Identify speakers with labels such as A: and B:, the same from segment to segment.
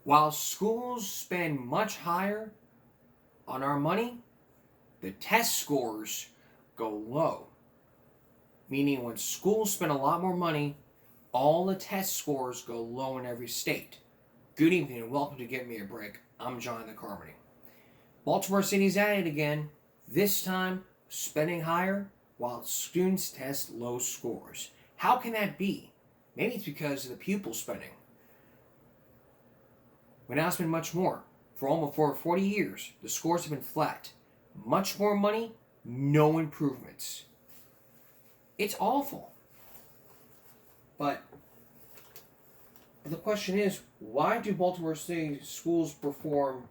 A: While schools spend much higher on our money, the test scores go low. Meaning when schools spend a lot more money, all the test scores go low in every state. Good evening and welcome to Give Me a Break. I'm Jonathan Carmody. Baltimore City's at it again, this time spending higher while students test low scores. How can that be? Maybe it's because of the pupil spending. We now spend much more. For 40 years, the scores have been flat. Much more money, no improvements. It's awful. But the question is, why do Baltimore City schools perform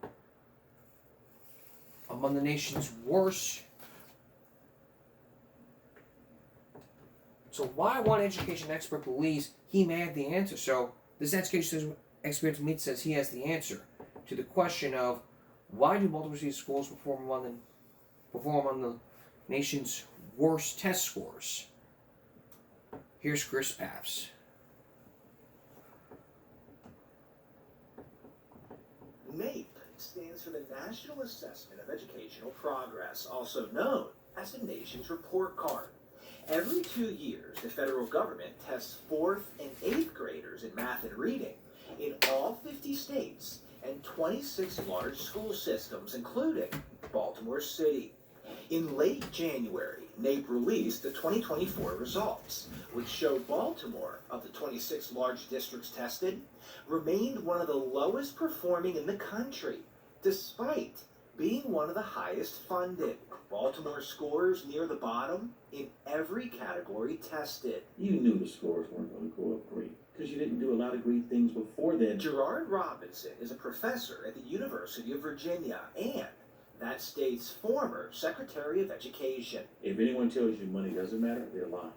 A: among the nation's worst? So why one education expert believes he may have the answer? So this education expert to me says he has the answer to the question of why do Baltimore City schools perform on the nation's worst test scores? Here's Chris Papst.
B: NAEP stands for the National Assessment of Educational Progress, also known as the nation's report card. Every 2 years, the federal government tests 4th and 8th graders in math and reading in all 50 states and 26 large school systems, including Baltimore City. In late January, NAEP released the 2024 results, which showed Baltimore, of the 26 large districts tested, remained one of the lowest performing in the country, despite being one of the highest funded. Baltimore scores near the bottom in every category tested.
C: You knew the scores weren't going to go up great because you didn't do a lot of great things before then.
B: Gerard Robinson is a professor at the University of Virginia and that state's former Secretary of Education.
C: If anyone tells you money doesn't matter, they're lying.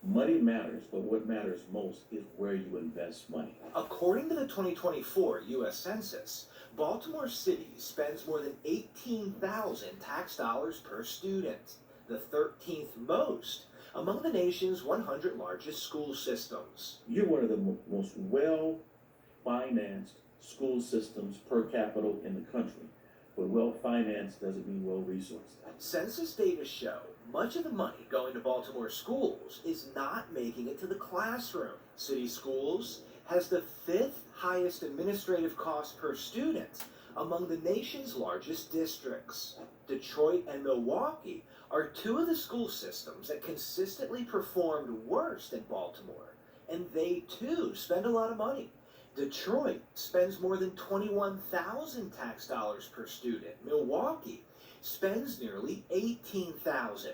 C: Money matters, but what matters most is where you invest money.
B: According to the 2024 U.S. Census, Baltimore City spends more than 18,000 tax dollars per student, the 13th most among the nation's 100 largest school systems.
C: You're one of the most well-financed school systems per capita in the country. But well-financed doesn't mean well-resourced.
B: Census data show much of the money going to Baltimore schools is not making it to the classroom. City Schools has the 5th highest administrative cost per student among the nation's largest districts. Detroit and Milwaukee are 2 of the school systems that consistently performed worse than Baltimore, and they too spend a lot of money. Detroit spends more than 21,000 tax dollars per student. Milwaukee spends nearly 18,000.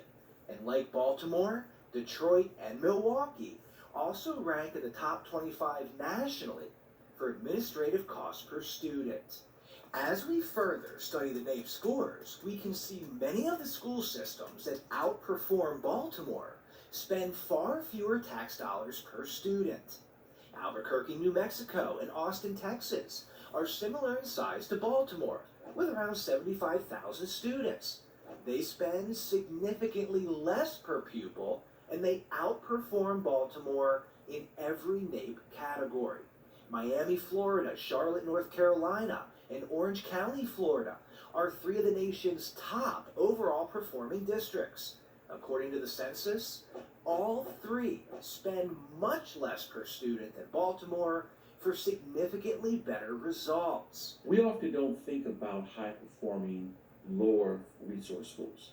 B: And like Baltimore, Detroit and Milwaukee also rank in the top 25 nationally for administrative costs per student. As we further study the NAEP scores, we can see many of the school systems that outperform Baltimore spend far fewer tax dollars per student. Albuquerque, New Mexico, and Austin, Texas are similar in size to Baltimore, with around 75,000 students. They spend significantly less per pupil, and they outperform Baltimore in every NAEP category. Miami, Florida, Charlotte, North Carolina, and Orange County, Florida are 3 of the nation's top overall performing districts. According to the census, all 3 spend much less per student than Baltimore for significantly better results.
C: We often don't think about high-performing, lower resource schools.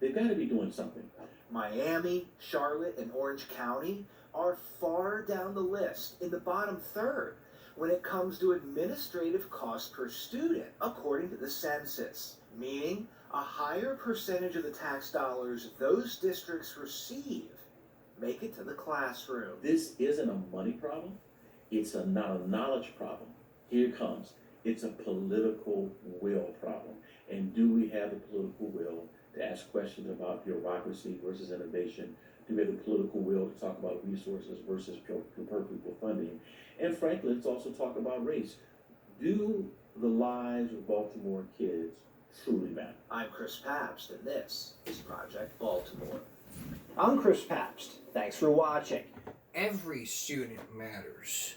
C: They've got to be doing something.
B: Miami, Charlotte, and Orange County are far down the list in the bottom third when it comes to administrative cost per student, according to the census, meaning a higher percentage of the tax dollars those districts receive make it to the classroom.
C: This isn't a money problem. It's not a knowledge problem. Here it comes. It's a political will problem. And do we have the political will to ask questions about bureaucracy versus innovation? Do we have the political will to talk about resources versus per pupil funding? And frankly, let's also talk about race. Do the lives of Baltimore kids truly matter?
B: I'm Chris Papst, and this is Project Baltimore.
D: I'm Chris Papst. Thanks for watching.
A: Every student matters.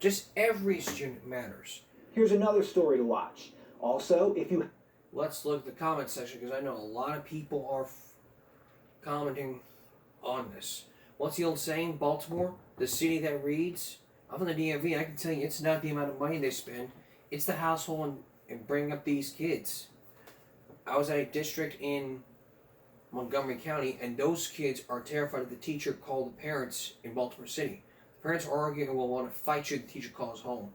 A: Just every student matters.
B: Here's another story to watch. Also, if you
A: Let's look at the comment section because I know a lot of people are commenting on this. What's the old saying? Baltimore, the city that reads. I'm from the DMV. I can tell you it's not the amount of money they spend. It's the household and bringing up these kids. I was at a district in Montgomery County, and those kids are terrified of the teacher called the parents in Baltimore City. The parents are arguing and will want to fight you if the teacher calls home.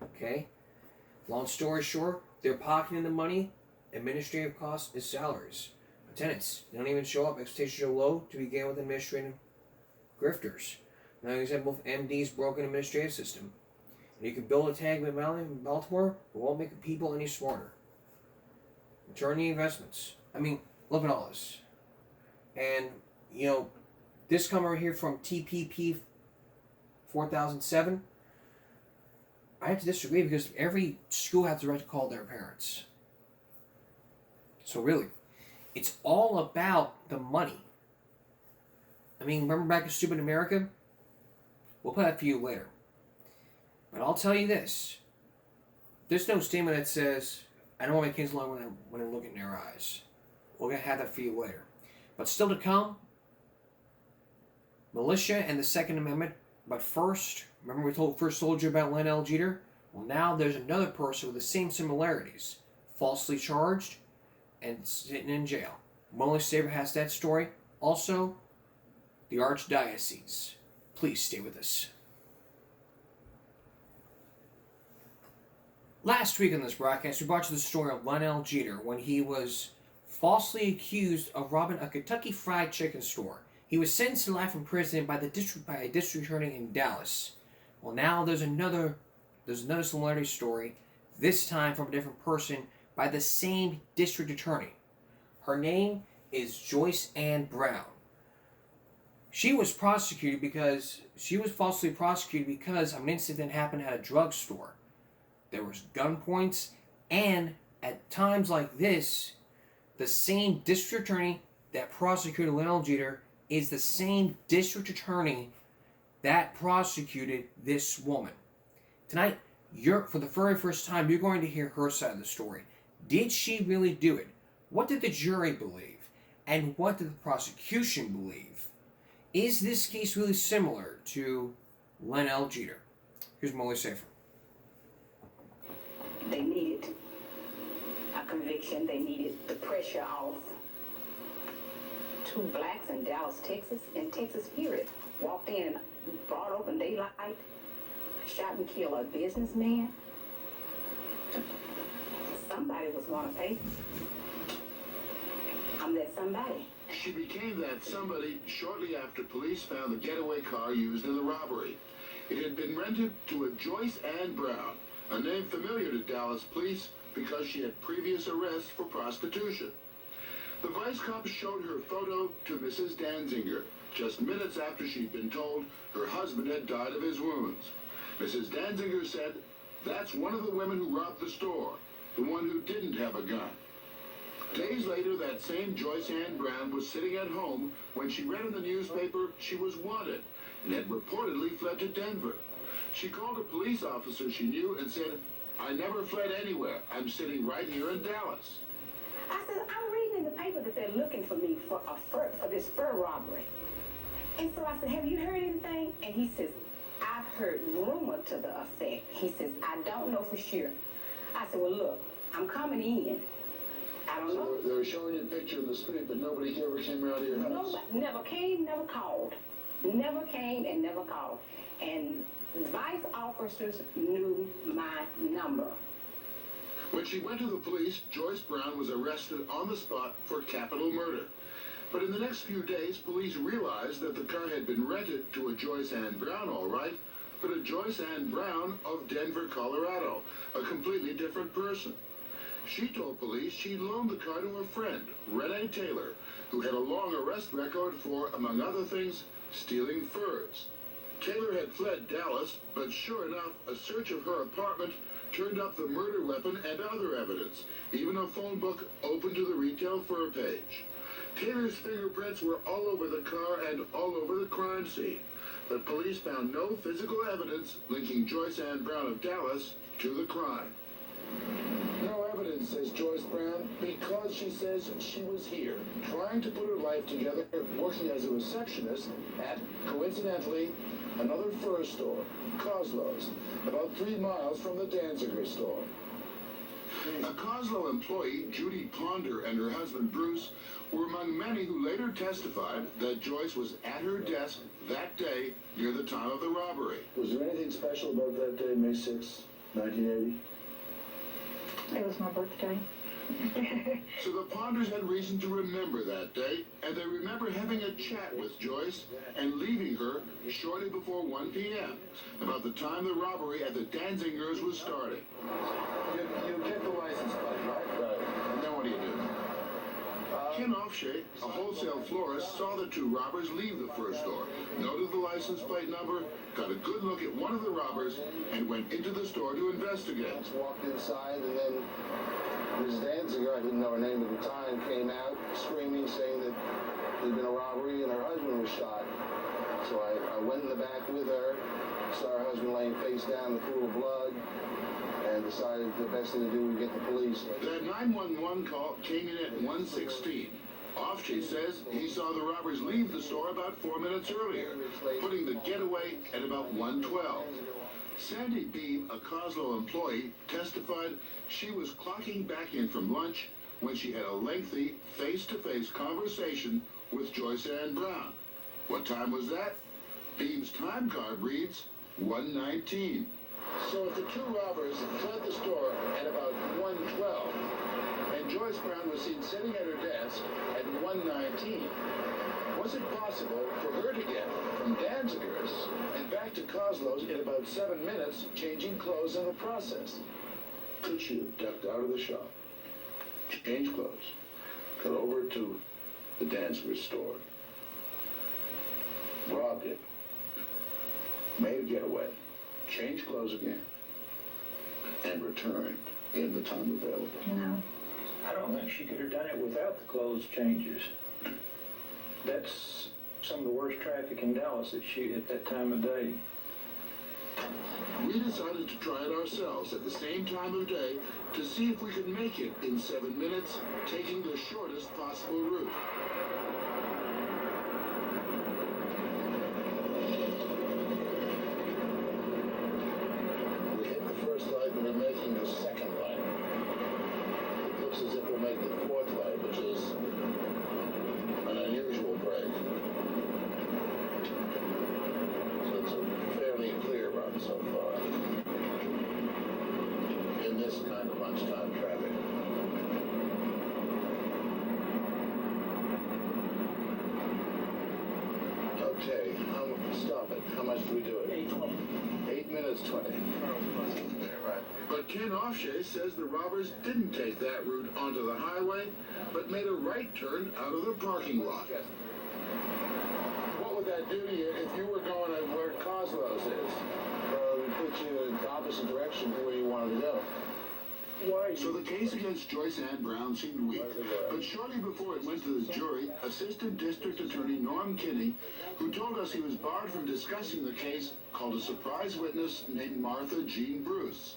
A: Okay? Long story short, they're pocketing the money. Administrative costs is salaries. Attendants, they don't even show up. Expectations are low to begin with administrative grifters. Now, example of MD's broken administrative system. And you can build a tag in Baltimore, but won't make the people any smarter. Return the investments. I mean, look at all this. And, this come right here from TPP 4007. I have to disagree because every school has the right to call their parents. So really, it's all about the money. I mean, remember back to Stupid America? We'll play that for you later. But I'll tell you this. There's no statement that says, I don't want my kids alone when I look in their eyes. We're going to have that for you later. But still to come, militia and the Second Amendment. But first, remember we first told you about Len L. Jeter? Well, now there's another person with the same similarities. Falsely charged and sitting in jail. Molly Saber has that story. Also, the Archdiocese. Please stay with us. Last week on this broadcast, we brought you the story of Len L. Jeter when he was falsely accused of robbing a Kentucky Fried Chicken store. He was sentenced to life in prison by a district attorney in Dallas. Well, now there's another similarity story, this time from a different person by the same district attorney. Her name is Joyce Ann Brown. She was falsely prosecuted because of an incident happened at a drugstore. There was gunpoints, and at times like this, the same district attorney that prosecuted Len L. Jeter is the same district attorney that prosecuted this woman. Tonight, for the very first time, you're going to hear her side of the story. Did she really do it? What did the jury believe? And what did the prosecution believe? Is this case really similar to Len L. Jeter? Here's Molly Safer.
D: They needed a conviction. They needed the pressure off. Two blacks in Dallas, Texas, and Texas Spirit walked in, broad open daylight, shot and killed a businessman. Somebody was going to pay. I'm that somebody.
E: She became that somebody shortly after police found the getaway car used in the robbery. It had been rented to a Joyce Ann Brown, a name familiar to Dallas police because she had previous arrests for prostitution. The vice cops showed her photo to Mrs. Danziger just minutes after she'd been told her husband had died of his wounds. Mrs. Danziger said, "That's one of the women who robbed the store, the one who didn't have a gun." Days later, that same Joyce Ann Brown was sitting at home when she read in the newspaper she was wanted and had reportedly fled to Denver. She called a police officer she knew and said, "I never fled anywhere. I'm sitting right here in Dallas."
D: I said, I'm reading in the paper that they're looking for me for this fur robbery. And so I said, have you heard anything? And he says, I've heard rumor to the effect. He says, I don't know for sure. I said, well, look, I'm coming in. I don't know.
E: So they were showing you a picture in the street, but nobody ever came around to your house?
D: Nobody, never came, never called. Never came and never called. And vice officers knew my number.
E: When she went to the police, Joyce Brown was arrested on the spot for capital murder. But in the next few days, police realized that the car had been rented to a Joyce Ann Brown, all right, but a Joyce Ann Brown of Denver, Colorado, a completely different person. She told police she'd loaned the car to her friend, Renee Taylor, who had a long arrest record for, among other things, stealing furs. Taylor had fled Dallas, but sure enough, a search of her apartment turned up the murder weapon and other evidence, even a phone book open to the retail fur page. Taylor's fingerprints were all over the car and all over the crime scene. but police found no physical evidence linking Joyce Ann Brown of Dallas to the crime. No evidence, says Joyce Brown, because she says she was here, trying to put her life together, working as a receptionist at, coincidentally, another fur store, Coslow's, about 3 miles from the Danziger store. A Coslow employee, Judy Ponder, and her husband Bruce were among many who later testified that Joyce was at her desk that day near the time of the robbery.
C: Was there anything special about that day, May 6, 1980?
F: It was my birthday.
E: So the Ponders had reason to remember that day, and they remember having a chat with Joyce and leaving her shortly before 1 p.m., about the time the robbery at the Danzigers was starting. You get the license plate, right? Right. And then what do you do? Ken Offshay, a wholesale florist, saw the two robbers leave the fur store, noted the license plate number, got a good look at one of the robbers, and went into the store to investigate.
G: Walked inside, and then Ms. Danziger, I didn't know her name at the time, came out screaming, saying that there'd been a robbery and her husband was shot. So I went in the back with her, saw her husband laying face down in the pool of blood, and decided the best thing to do was get the police.
E: That 911 call came in at 1:16. Offshay says he saw the robbers leave the store about 4 minutes earlier, putting the getaway at about 1:12. Sandy Beam, a Coslow employee, testified she was clocking back in from lunch when she had a lengthy face-to-face conversation with Joyce Ann Brown. What time was that? Beam's time card reads 1:19. So if the two robbers fled the store at about 1:12, and Joyce Brown was seen sitting at her desk at 1:19, was it possible for her to get from Danziger's and back to Coslow's in about 7 minutes, changing clothes in the process? Could she have ducked out of the shop, changed clothes, got over to the Danziger store, robbed it, made a getaway, changed clothes again, and returned in the time available?
F: No.
H: I don't think she could have done it without the clothes changes. That's some of the worst traffic in Dallas at that time of day.
E: We decided to try it ourselves at the same time of day to see if we could make it in 7 minutes, taking the shortest possible route. We hit the first light and we're making the second light. It looks as if we're making the fourth light, which is an unusual break. So it's a fairly clear run so far in this kind of lunchtime traffic. Okay, stop it. How much do we do it?
H: 8:20.
E: 8 minutes 20. But Ken Offshay says the robbers didn't take that route onto the highway, but made a right turn out of the parking lot. What would that do to you if you were going to where Coslow's is?
G: It would put you in the opposite direction from where you wanted to go.
H: Why?
E: So the case against Joyce Ann Brown seemed weak, but shortly before it went to the jury, Assistant District Attorney Norm Kinney, who told us he was barred from discussing the case, called a surprise witness named Martha Jean Bruce.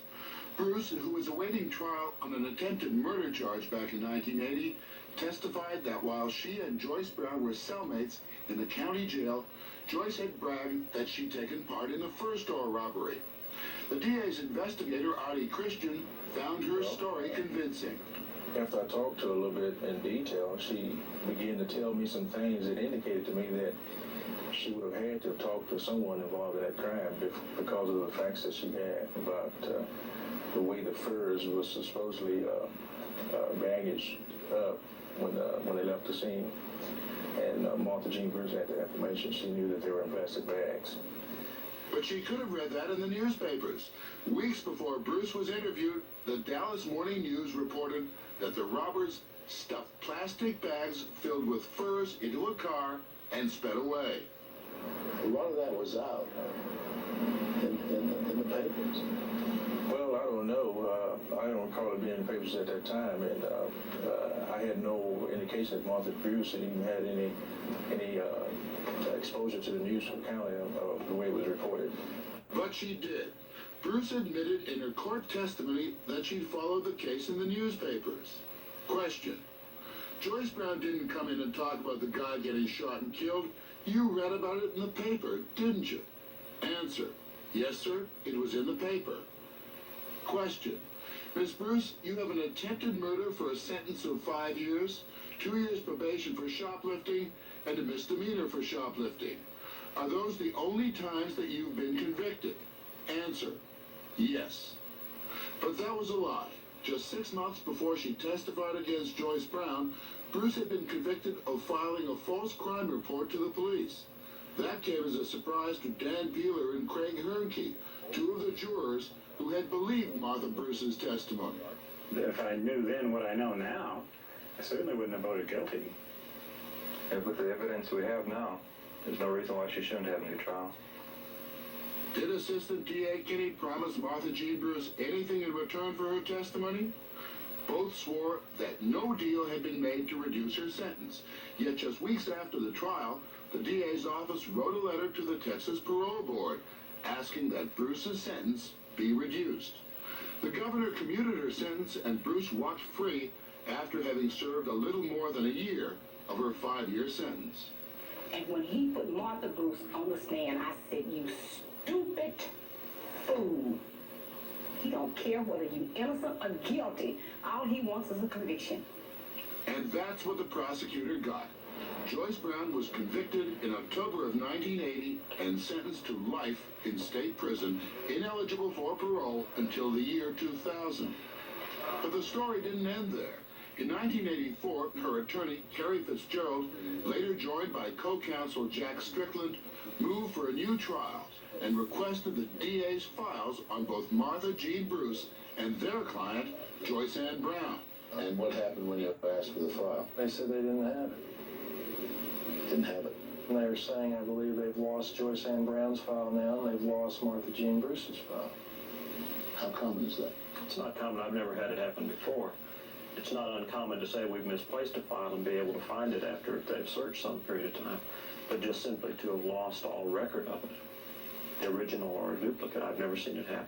E: Bruce, who was awaiting trial on an attempted murder charge back in 1980, testified that while she and Joyce Brown were cellmates in the county jail, Joyce had bragged that she'd taken part in a fur store robbery. The DA's investigator, Artie Christian, found her story convincing.
I: After I talked to her a little bit in detail, she began to tell me some things that indicated to me that she would have had to have talked to someone involved in that crime because of the facts that she had about the way the furs was supposedly baggaged up when they left the scene. And Martha Jean Bruce had that information. She knew that they were in plastic bags.
E: But she could have read that in the newspapers. Weeks before Bruce was interviewed, the Dallas Morning News reported that the robbers stuffed plastic bags filled with furs into a car and sped away.
G: A lot of that was out in the papers.
I: Well, I don't know. I don't recall it being in the papers at that time, and I had no indication that Martha Bruce had even had any exposure to the news from county of the way it was reported.
E: But she did. Bruce admitted in her court testimony that she'd followed the case in the newspapers. Question. Joyce Brown didn't come in and talk about the guy getting shot and killed. You read about it in the paper, didn't you? Answer. Yes, sir, it was in the paper. Question. Miss Bruce, you have an attempted murder for a sentence of 5 years, 2 years probation for shoplifting, and a misdemeanor for shoplifting. Are those the only times that you've been convicted? Answer. Yes. But that was a lie. Just 6 months before she testified against Joyce Brown, Bruce had been convicted of filing a false crime report to the police. That came as a surprise to Dan Peeler and Craig Hernke, 2 of the jurors who had believed Martha Bruce's testimony.
H: If I knew then what I know now, I certainly wouldn't have voted guilty.
J: And with the evidence we have now, there's no reason why she shouldn't have a new trial.
E: Did Assistant DA Kinney promise Martha Jean Bruce anything in return for her testimony? Both swore that no deal had been made to reduce her sentence. Yet just weeks after the trial, the DA's office wrote a letter to the Texas Parole Board asking that Bruce's sentence be reduced. The governor commuted her sentence and Bruce walked free after having served a little more than a year of her 5-year sentence.
D: And when he put Martha Bruce on the stand, I said, you stupid fool. He don't care whether you innocent or guilty. All he wants is a conviction.
E: And that's what the prosecutor got. Joyce Brown was convicted in October of 1980 and sentenced to life in state prison, ineligible for parole until the year 2000. But the story didn't end there. In 1984, her attorney, Carrie Fitzgerald, later joined by co-counsel Jack Strickland, moved for a new trial and requested the DA's files on both Martha Jean Bruce and their client, Joyce Ann Brown.
G: And what happened when you asked for the file?
I: They said they didn't have it.
G: Didn't have it.
I: And they were saying, I believe they've lost Joyce Ann Brown's file now, and they've lost Martha Jean Bruce's file.
G: How common is that?
H: It's not common. I've never had it happen before. It's not uncommon to say we've misplaced a file and be able to find it after they've searched some period of time, but just simply to have lost all record of it, the original or a duplicate, I've never seen it happen.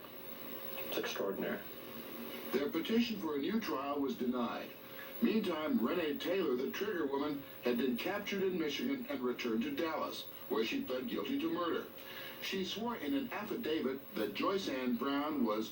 H: It's extraordinary.
E: Their petition for a new trial was denied. Meantime, Renee Taylor, the trigger woman, had been captured in Michigan and returned to Dallas, where she pled guilty to murder. She swore in an affidavit that Joyce Ann Brown was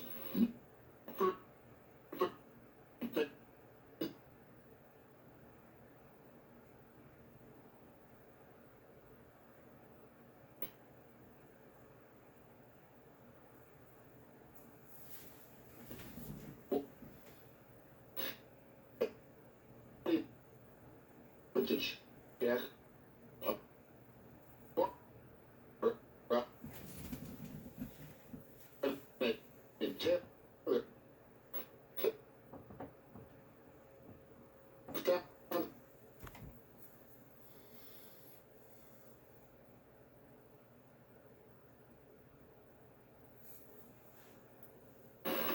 G: Yes.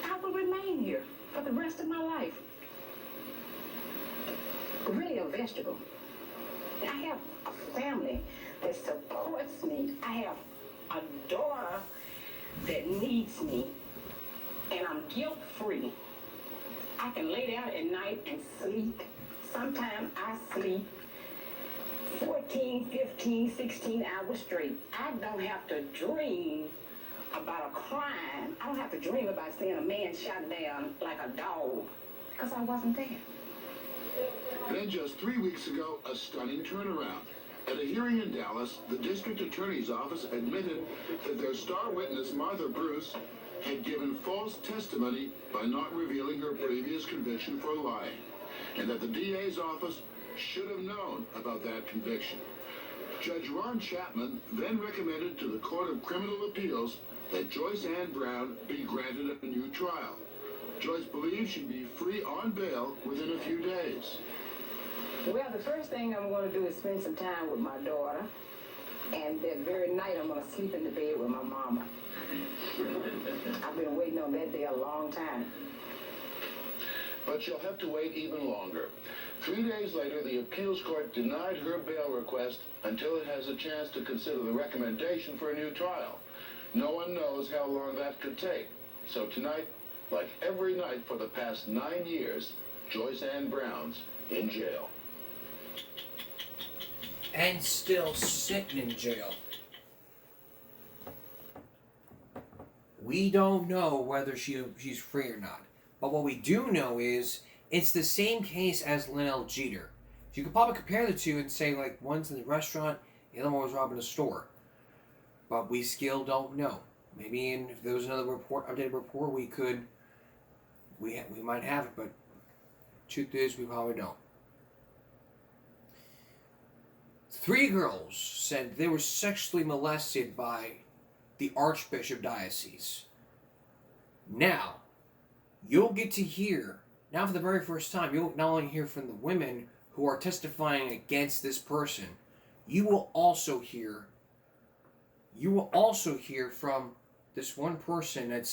D: I will remain here for the rest of my life. Really a vegetable. I have a family that supports me. I have a daughter that needs me. And I'm guilt-free. I can lay down at night and sleep. Sometimes I sleep 14, 15, 16 hours straight. I don't have to dream about a crime. I don't have to dream about seeing a man shot down like a dog because I wasn't there.
E: Then just 3 weeks ago, a stunning turnaround. At a hearing in Dallas, the district attorney's office admitted that their star witness, Martha Bruce, had given false testimony by not revealing her previous conviction for lying, and that the DA's office should have known about that conviction. Judge Ron Chapman then recommended to the Court of Criminal Appeals that Joyce Ann Brown be granted a new trial. Joyce believes she'd be free on bail within a few days.
D: Well, the first thing I'm going to do is spend some time with my daughter. And that very night, I'm going to sleep in the bed with my mama. I've been waiting on that day a long time.
E: But you'll have to wait even longer. 3 days later, the appeals court denied her bail request until it has a chance to consider the recommendation for a new trial. No one knows how long that could take. So tonight, like every night for the past 9 years, Joyce Ann Brown's in jail.
A: And still sitting in jail. We don't know whether she's free or not. But what we do know is it's the same case as Lynell Jeter. You could probably compare the two and say, like, one's in the restaurant, the other one was robbing a store. But we still don't know. Maybe if there was another updated report, we might have it, but truth is, we probably don't. 3 girls said they were sexually molested by the Archbishop Diocese. Now, you'll get to hear, now for the very first time, you'll not only hear from the women who are testifying against this person, you will also hear from this one person that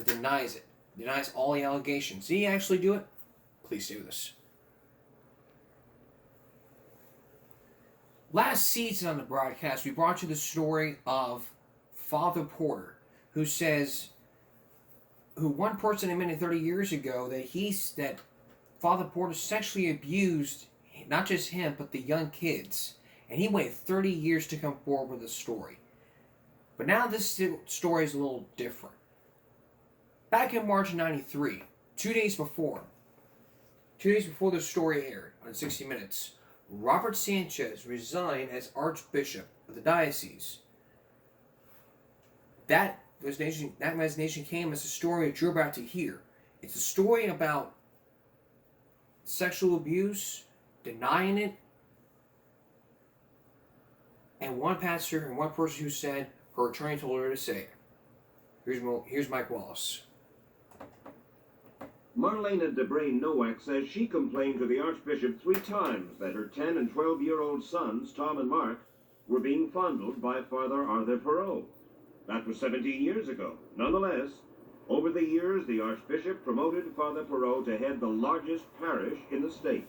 A: denies it, denies all the allegations. Did he actually do it? Please stay with us. Last season on the broadcast, we brought you the story of Father Porter, who one person admitted 30 years ago that Father Porter sexually abused not just him, but the young kids. And he waited 30 years to come forward with a story. But now this story is a little different. Back in March of '93, 2 days before the story aired on 60 Minutes, Robert Sanchez resigned as Archbishop of the diocese. That resignation came as a story that you're about to hear. It's a story about sexual abuse, denying it, and one pastor and one person who said her attorney told her to say it. Here's Mike Wallace.
K: Marlena DeBray Nowak says she complained to the Archbishop 3 times that her 10 and 12-year-old sons, Tom and Mark, were being fondled by Father Arthur Perot. That was 17 years ago. Nonetheless, over the years, the Archbishop promoted Father Perot to head the largest parish in the state.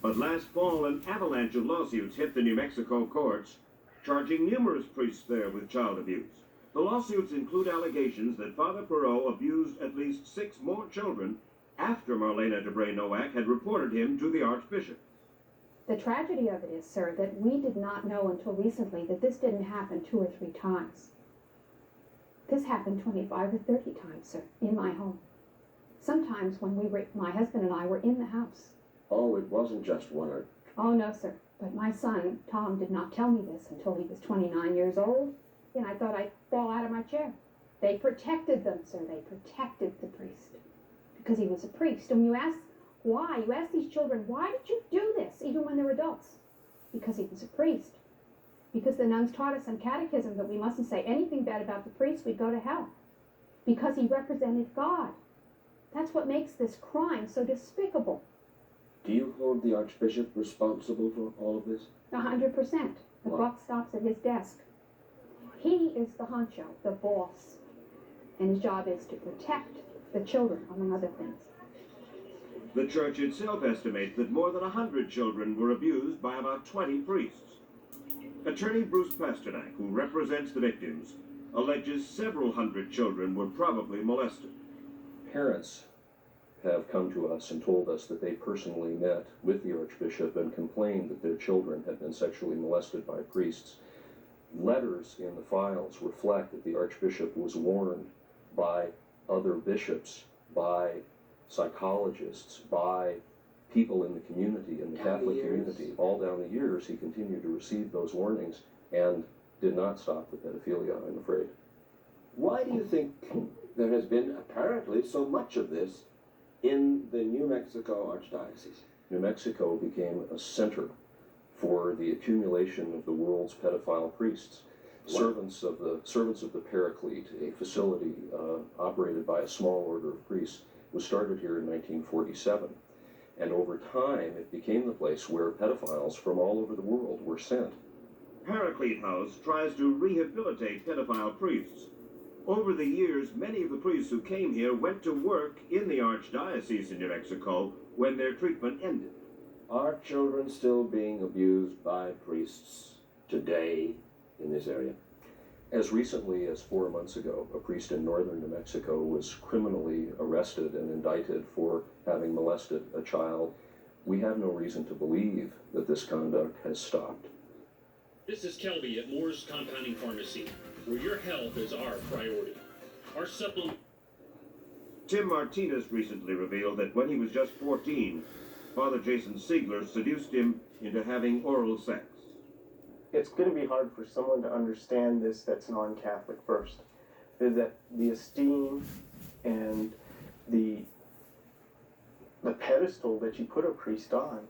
K: But last fall, an avalanche of lawsuits hit the New Mexico courts, charging numerous priests there with child abuse. The lawsuits include allegations that Father Perot abused at least 6 more children after Marlena DeBray Nowak had reported him to the Archbishop.
L: The tragedy of it is, sir, that we did not know until recently that this didn't happen 2 or 3 times. This happened 25 or 30 times, sir, in my home. Sometimes when my husband and I were in the house.
M: Oh, it wasn't just one or...
L: Oh, no, sir. But my son, Tom, did not tell me this until he was 29 years old, and I thought I'd fall out of my chair. They protected them, sir. They protected the priest because he was a priest. And you ask why? You ask these children, why did you do this, even when they're adults? Because he was a priest. Because the nuns taught us in catechism that we mustn't say anything bad about the priest, we'd go to hell. Because he represented God. That's what makes this crime so despicable.
M: Do you hold the Archbishop responsible for all of this?
L: 100%. The buck stops at his desk. He is the honcho, the boss. And his job is to protect the children, among other things.
K: The church itself estimates that more than 100 children were abused by about 20 priests. Attorney Bruce Pasternak, who represents the victims, alleges several hundred children were probably molested.
N: Parents have come to us and told us that they personally met with the Archbishop and complained that their children had been sexually molested by priests. Letters in the files reflect that the Archbishop was warned by other bishops, by psychologists, by people in the community, in the Catholic community. All down the years, he continued to receive those warnings and did not stop the pedophilia, I'm afraid.
M: Why do you think there has been apparently so much of this in the New Mexico Archdiocese?
N: New Mexico became a center for the accumulation of the world's pedophile priests. Servants of the Paraclete, a facility operated by a small order of priests, was started here in 1947. And over time, it became the place where pedophiles from all over the world were sent.
K: Paraclete House tries to rehabilitate pedophile priests. Over the years, many of the priests who came here went to work in the Archdiocese in New Mexico when their treatment ended.
M: Are children still being abused by priests today in this area?
N: As recently as 4 months ago, a priest in northern New Mexico was criminally arrested and indicted for having molested a child. We have no reason to believe that this conduct has stopped.
O: This is Kelby at Moore's Compounding Pharmacy, where your health is our priority. Our supplement.
K: Tim Martinez recently revealed that when he was just 14, Father Jason Siegler seduced him into having oral sex.
P: It's going to be hard for someone to understand this that's non-Catholic first. Is that the esteem and the pedestal that you put a priest on,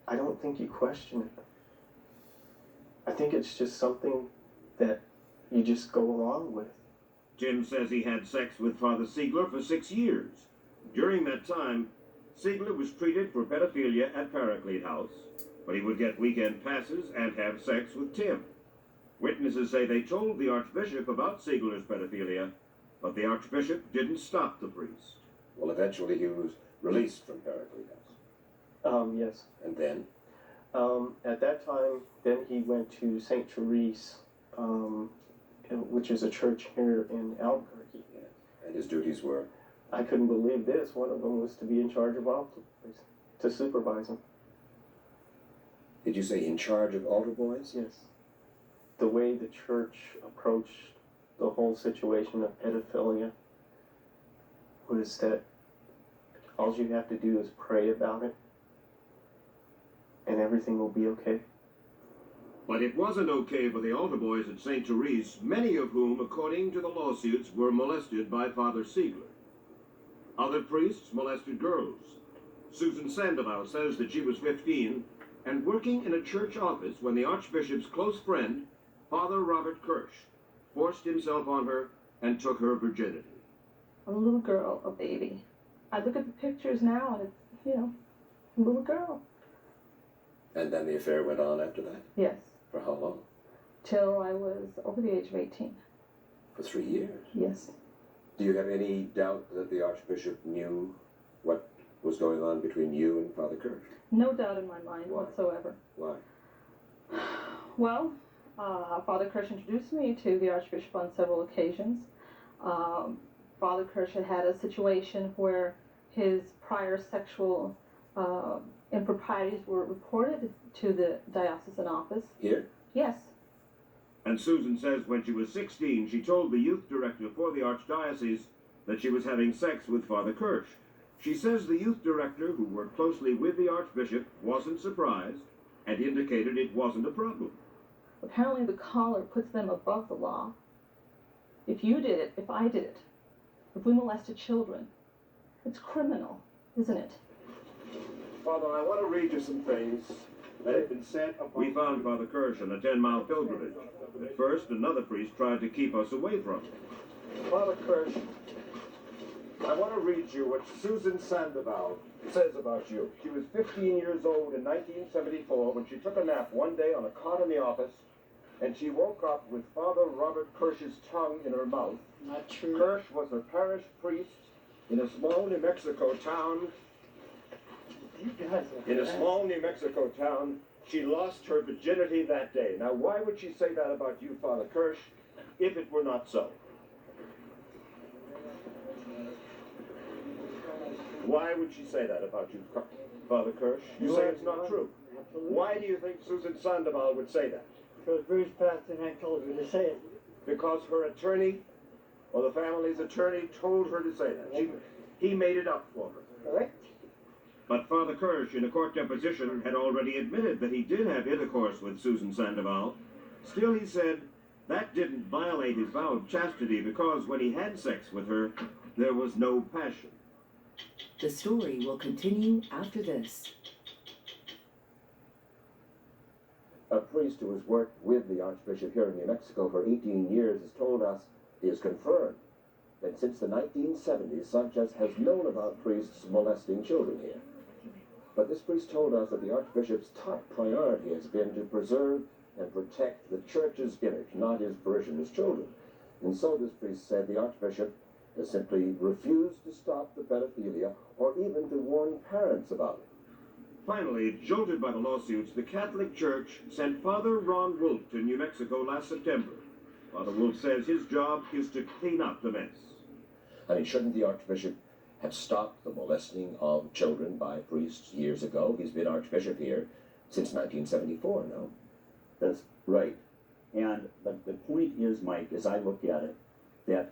P: I don't think you question it. I think it's just something that you just go along with.
K: Tim says he had sex with Father Siegler for 6 years. During that time, Siegler was treated for pedophilia at Paraclete House, but he would get weekend passes and have sex with Tim. Witnesses say they told the Archbishop about Siegler's pedophilia, but the Archbishop didn't stop the priest.
M: Well, eventually he was released from Paraclete House.
P: Yes.
M: And then?
P: At that time, then he went to St. Therese, which is a church here in Albuquerque.
M: And his duties were?
P: I couldn't believe this. One of them was to be in charge of altar boys, to supervise them.
M: Did you say in charge of altar boys?
P: Yes. The way the church approached the whole situation of pedophilia was that all you have to do is pray about it, and everything will be okay.
K: But it wasn't okay for the altar boys at St. Therese, many of whom, according to the lawsuits, were molested by Father Siegler. Other priests molested girls. Susan Sandoval says that she was 15 and working in a church office when the Archbishop's close friend, Father Robert Kirsch, forced himself on her and took her virginity.
F: A little girl, a baby. I look at the pictures now and it's, a little girl.
M: And then the affair went on after that?
F: Yes.
M: For how long?
F: Till I was over the age of 18.
M: For 3 years?
F: Yes.
M: Do you have any doubt that the Archbishop knew what was going on between you and Father Kirsch?
F: No doubt in my mind whatsoever.
M: Why?
F: Well, Father Kirsch introduced me to the Archbishop on several occasions. Father Kirsch had a situation where his prior sexual improprieties were reported to the diocesan office.
M: Here?
F: Yes.
K: And Susan says when she was 16, she told the youth director for the Archdiocese that she was having sex with Father Kirsch. She says the youth director, who worked closely with the Archbishop, wasn't surprised and indicated it wasn't a problem.
F: Apparently the collar puts them above the law. If you did it, if I did it, if we molested children, it's criminal, isn't it?
K: Father, I want to read you some things that have been said. We found Father Kirsch on a 10-mile pilgrimage. At first, another priest tried to keep us away from him.
Q: Father Kirsch, I want to read you what Susan Sandoval says about you. She was 15 years old in 1974 when she took a nap one day on a cot in the office, and she woke up with Father Robert Kirsch's tongue in her mouth.
R: Not true.
Q: Kirsch was a parish priest in a small New Mexico town. In a small New Mexico town, she lost her virginity that day. Now, why would she say that about you, Father Kirsch, if it were not so? Why would she say that about you, Father Kirsch? You say it's not true.
R: Absolutely.
Q: Why do you think Susan Sandoval would say that?
R: Because Bruce Pasternak told her to say it.
Q: Because her attorney, or the family's attorney, told her to say that. He made it up for her.
R: Correct.
K: But Father Kirsch, in a court deposition, had already admitted that he did have intercourse with Susan Sandoval. Still, he said that didn't violate his vow of chastity because when he had sex with her, there was no passion.
S: The story will continue after this.
M: A priest who has worked with the Archbishop here in New Mexico for 18 years has told us, he has confirmed, that since the 1970s, Sanchez has known about priests molesting children here. But this priest told us that the Archbishop's top priority has been to preserve and protect the Church's image, not his parishioners' children. And so this priest said the Archbishop has simply refused to stop the pedophilia or even to warn parents about it.
K: Finally, jolted by the lawsuits, the Catholic Church sent Father Ron Wolf to New Mexico last September. Father Wolf says his job is to clean up the mess.
M: I mean, shouldn't the Archbishop have stopped the molesting of children by priests years ago? He's been Archbishop here since 1974, no?
T: That's right. And the point is, Mike, as I look at it, that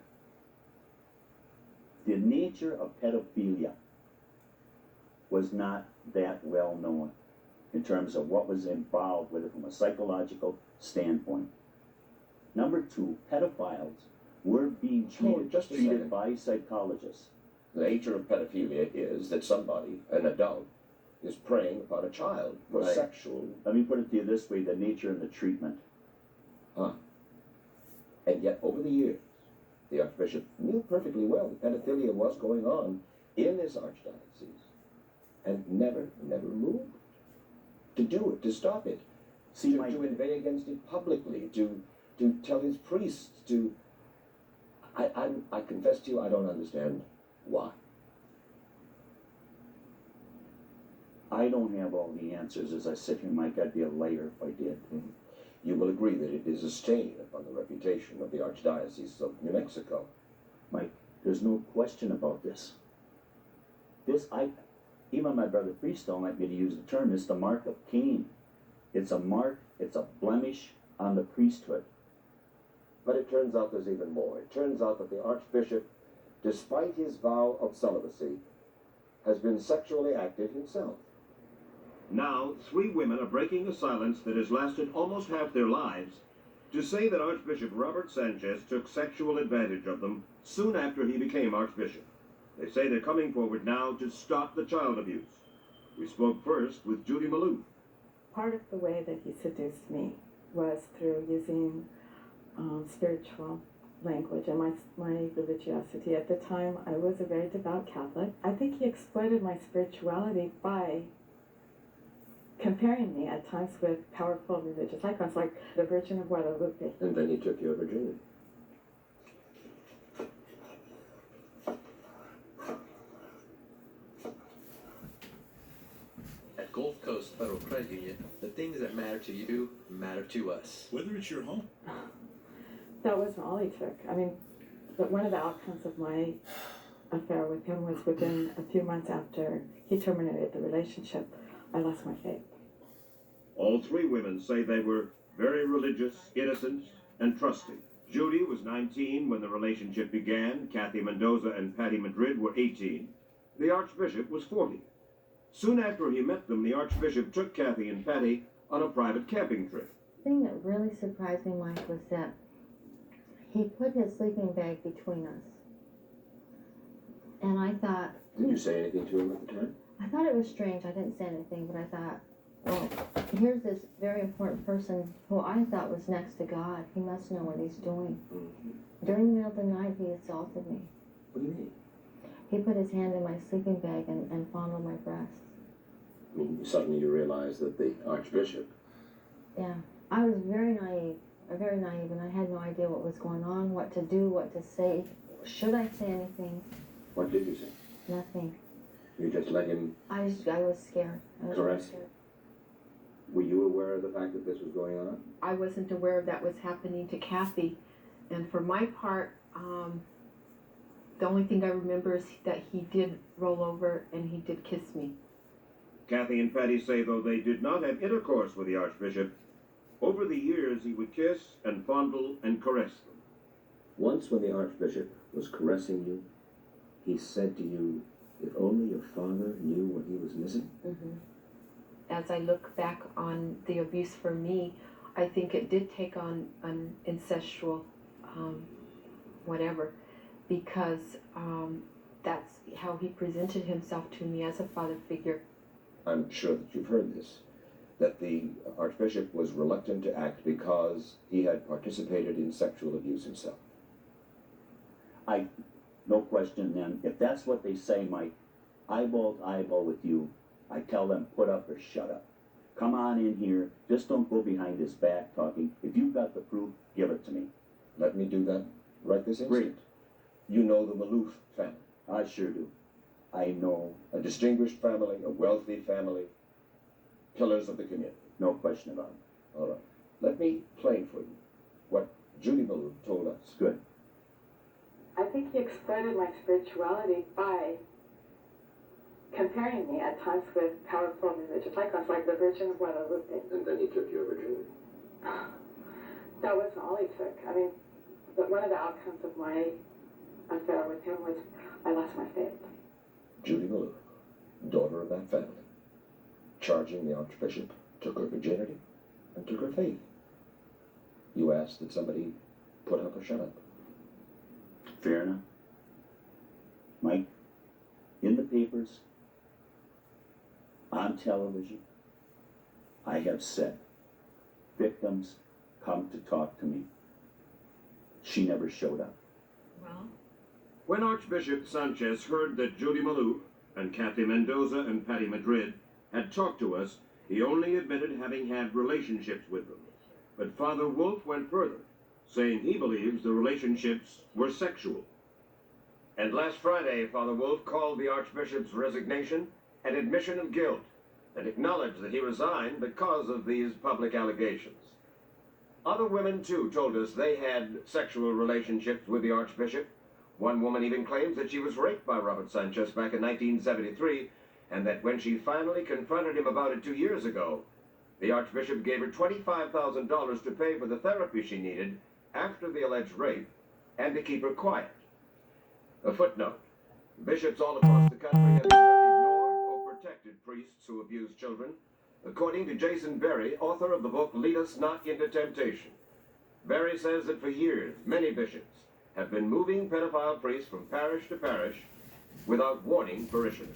T: the nature of pedophilia was not that well known in terms of what was involved with it from a psychological standpoint. Number two, pedophiles were being treated by psychologists.
M: The nature of pedophilia is that somebody, an adult, is preying upon a child for
T: Right.
M: sexual...
T: Let me put it to you this way, the nature and the treatment.
M: And yet, over the years, the Archbishop knew perfectly well that pedophilia was going on in his archdiocese and never moved to do it, to stop it, to inveigh against it publicly, to tell his priests to... I confess to you, I don't understand why.
T: I don't have all the answers as I sit here, Mike. I'd be a liar if I did.
M: You will agree that it is a stain upon the reputation of the Archdiocese of New Mexico.
T: Mike, there's no question about this. Even my brother priest don't like me to use the term, it's the mark of Cain. It's a mark, it's a blemish on the priesthood.
M: But it turns out there's even more. It turns out that the Archbishop, despite his vow of celibacy, has been sexually active himself.
K: Now, 3 women are breaking a silence that has lasted almost half their lives to say that Archbishop Robert Sanchez took sexual advantage of them soon after he became Archbishop. They say they're coming forward now to stop the child abuse. We spoke first with Judy Maloof.
U: Part of the way that he seduced me was through using spiritual language and my religiosity. At the time, I was a very devout Catholic. I think he exploited my spirituality by comparing me at times with powerful religious icons like the Virgin of Guadalupe.
M: And then he took your virginity.
V: At Gulf Coast Federal Credit Union, the things that matter to you matter to us.
W: Whether it's your home.
U: That wasn't all he took. I mean, but one of the outcomes of my affair with him was within a few months after he terminated the relationship, I lost my faith.
K: All 3 women say they were very religious, innocent, and trusting. Judy was 19 when the relationship began. Kathy Mendoza and Patty Madrid were 18. The Archbishop was 40. Soon after he met them, the Archbishop took Kathy and Patty on a private camping trip.
X: The thing that really surprised me, Mike, was that he put his sleeping bag between us. And I thought...
M: Did you say anything to him at the time?
X: I thought it was strange. I didn't say anything, but I thought, well, here's this very important person who I thought was next to God. He must know what he's doing. During the middle of the night, he assaulted me.
M: What do you mean?
X: He put his hand in my sleeping bag and fondled my breasts.
M: I mean, suddenly you realize that the Archbishop...
X: Yeah. I was very naive, and I had no idea what was going on, what to do, what to say. Should I say anything?
M: What did you say?
X: Nothing.
M: You just let him...
X: I was scared. I was
M: Caress.
X: scared.
M: Were you aware of the fact that this was going on?
Y: I wasn't aware that was happening to Kathy. And for my part, the only thing I remember is that he did roll over and he did kiss me.
K: Kathy and Patty say, though they did not have intercourse with the Archbishop, over the years he would kiss and fondle and caress them.
M: Once when the Archbishop was caressing you, he said to you, if only your father knew what he was missing?
Y: As I look back on the abuse for me, I think it did take on an incestual whatever, because that's how he presented himself to me as a father figure.
M: I'm sure that you've heard this, that the Archbishop was reluctant to act because he had participated in sexual abuse himself.
T: No question then, if that's what they say, Mike, eyeball to eyeball with you, I tell them put up or shut up. Come on in here, just don't go behind his back talking. If you've got the proof, give it to me.
M: Let me do that right this instant.
T: Great.
M: You know the Maloof family.
T: I sure do. I know,
M: A distinguished family, a wealthy family, pillars of the community.
T: no question about it.
M: All right. Let me play for you what Judy Maloof told us.
T: Good.
F: I think he exploited my spirituality by comparing me at times with powerful religious icons like the Virgin of Guadalupe.
M: And then he took your virginity.
F: That wasn't all he took. I mean, but one of the outcomes of my affair with him was I lost my faith.
M: Judy Maloof, daughter of that family, charging the Archbishop, took her virginity and took her faith. You asked that somebody put up or shut up.
T: Fair enough. Mike, in the papers, on television, I have said, victims come to talk to me. She never showed up.
Y: Well,
K: When Archbishop Sanchez heard that Judy Maloof and Kathy Mendoza and Patty Madrid had talked to us, he only admitted having had relationships with them. But Father Wolf went further, saying he believes the relationships were sexual. And last Friday, Father Wolf called the Archbishop's resignation an admission of guilt and acknowledged that he resigned because of these public allegations. Other women, too, told us they had sexual relationships with the Archbishop. One woman even claims that she was raped by Robert Sanchez back in 1973, and that when she finally confronted him about it 2 years ago, the Archbishop gave her $25,000 to pay for the therapy she needed after the alleged rape and to keep her quiet. A footnote. Bishops all across the country have either ignored or protected priests who abuse children, according to Jason Berry, author of the book Lead Us Not Into Temptation. Berry says that for years, many bishops have been moving pedophile priests from parish to parish without warning parishioners.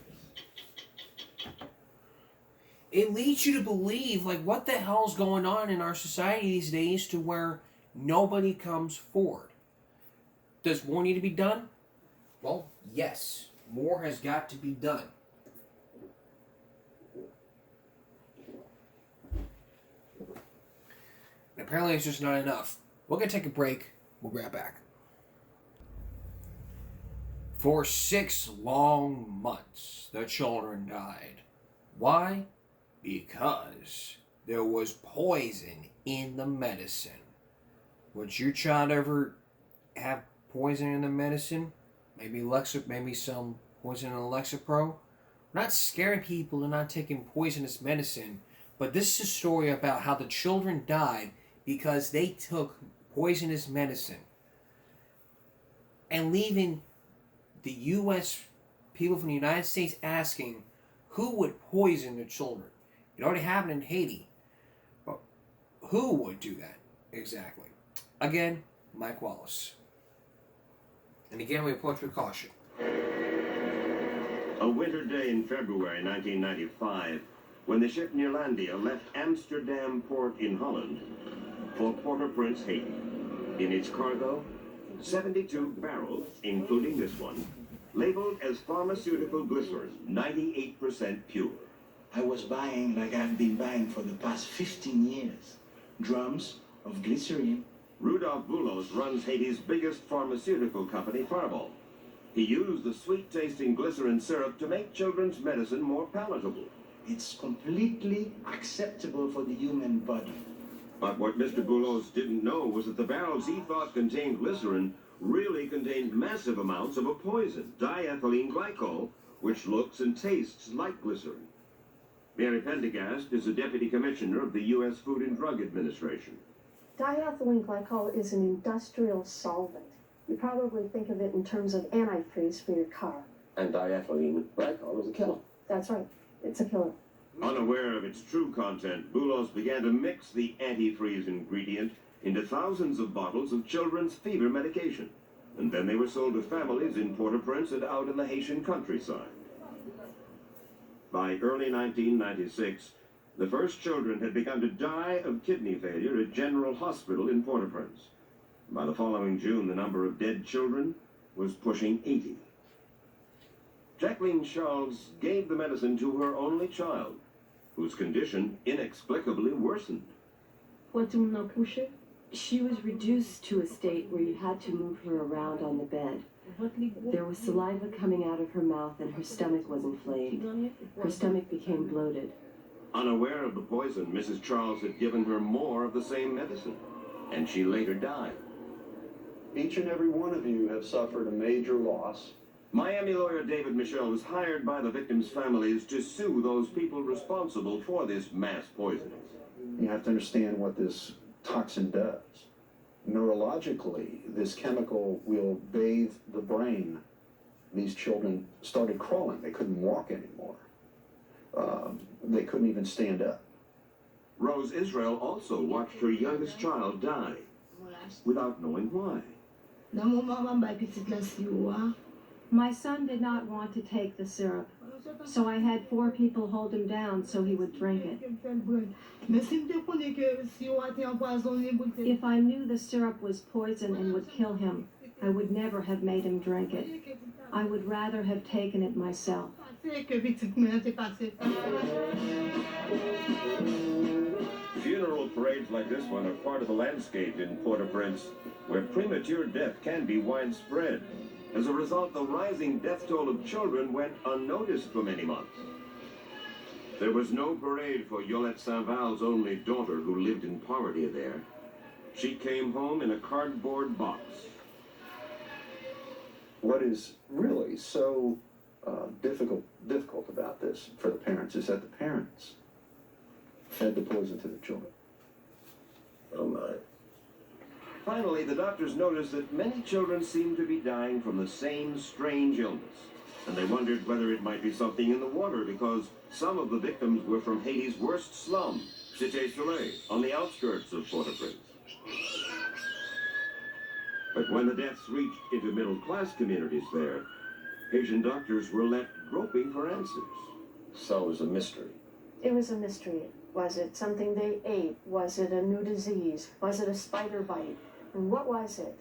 A: It leads you to believe, like, what the hell's going on in our society these days to where nobody comes forward. Does more need to be done? Well, yes. More has got to be done. And apparently it's just not enough. We're going to take a break. We'll be right back. For 6 long months, the children died. Why? Because there was poison in the medicine. Would your child ever have poison in the medicine? Maybe some poison in Lexapro? We're not scaring people into not taking poisonous medicine, but this is a story about how the children died because they took poisonous medicine and leaving the U.S. people from the United States asking who would poison the children. It already happened in Haiti, but who would do that exactly? Again, Mike Wallace. And again, we approach with caution.
K: A winter day in February 1995, when the ship Neerlandia left Amsterdam port in Holland for Port-au-Prince, Haiti. In its cargo, 72 barrels, including this one, labeled as pharmaceutical glycerin, 98% pure.
B: I was buying like I've been buying for the past 15 years. Drums of glycerin.
K: Rudolph Boulos runs Haiti's biggest pharmaceutical company, Farbol. He used the sweet-tasting glycerin syrup to make children's medicine more palatable.
B: It's completely acceptable for the human body.
K: But what Mr. Boulos didn't know was that the barrels he thought contained glycerin really contained massive amounts of a poison, diethylene glycol, which looks and tastes like glycerin. Mary Pendergast is a deputy commissioner of the U.S. Food and Drug Administration.
C: Diethylene glycol is an industrial solvent. You probably think of it in terms of antifreeze for your car.
M: And diethylene glycol is a killer.
C: That's right. It's a killer.
K: Unaware of its true content, Boulos began to mix the antifreeze ingredient into thousands of bottles of children's fever medication. And then they were sold to families in Port-au-Prince and out in the Haitian countryside. By early 1996, the first children had begun to die of kidney failure at General Hospital in Port-au-Prince. By the following June, the number of dead children was pushing 80. Jacqueline Charles gave the medicine to her only child, whose condition inexplicably worsened.
Y: What do we know, Pusha?
G: She was reduced to a state where you had to move her around on the bed. There was saliva coming out of her mouth and her stomach was inflamed. Her stomach became bloated.
K: Unaware of the poison, Mrs. Charles had given her more of the same medicine, and she later died.
H: Each and every one of you have suffered a major loss.
K: Miami lawyer David Michel was hired by the victims' families to sue those people responsible for this mass poisoning.
B: You have to understand what this toxin does. Neurologically, this chemical will bathe the brain. These children started crawling. They couldn't walk anymore. They couldn't even stand up.
K: Rose Israel also watched her youngest child die without knowing why.
I: My son did not want to take the syrup, so I had 4 people hold him down so he would drink it. If I knew the syrup was poison and would kill him, I would never have made him drink it. I would rather have taken it myself.
K: Funeral parades like this one are part of the landscape in Port-au-Prince, where premature death can be widespread. As a result, the rising death toll of children went unnoticed for many months. There was no parade for Yolette Saint-Val's only daughter, who lived in poverty there. She came home in a cardboard box.
B: What is really so difficult about this for the parents is that the parents fed the poison to the children.
K: Oh my. Finally, the doctors noticed that many children seemed to be dying from the same strange illness, and they wondered whether it might be something in the water, because some of the victims were from Haiti's worst slum, Cité Soleil, on the outskirts of Port-au-Prince. But when the deaths reached into middle-class communities there, Haitian doctors were left groping for answers.
B: So it was a mystery.
C: It was a mystery. Was it something they ate? Was it a new disease? Was it a spider bite? And what was it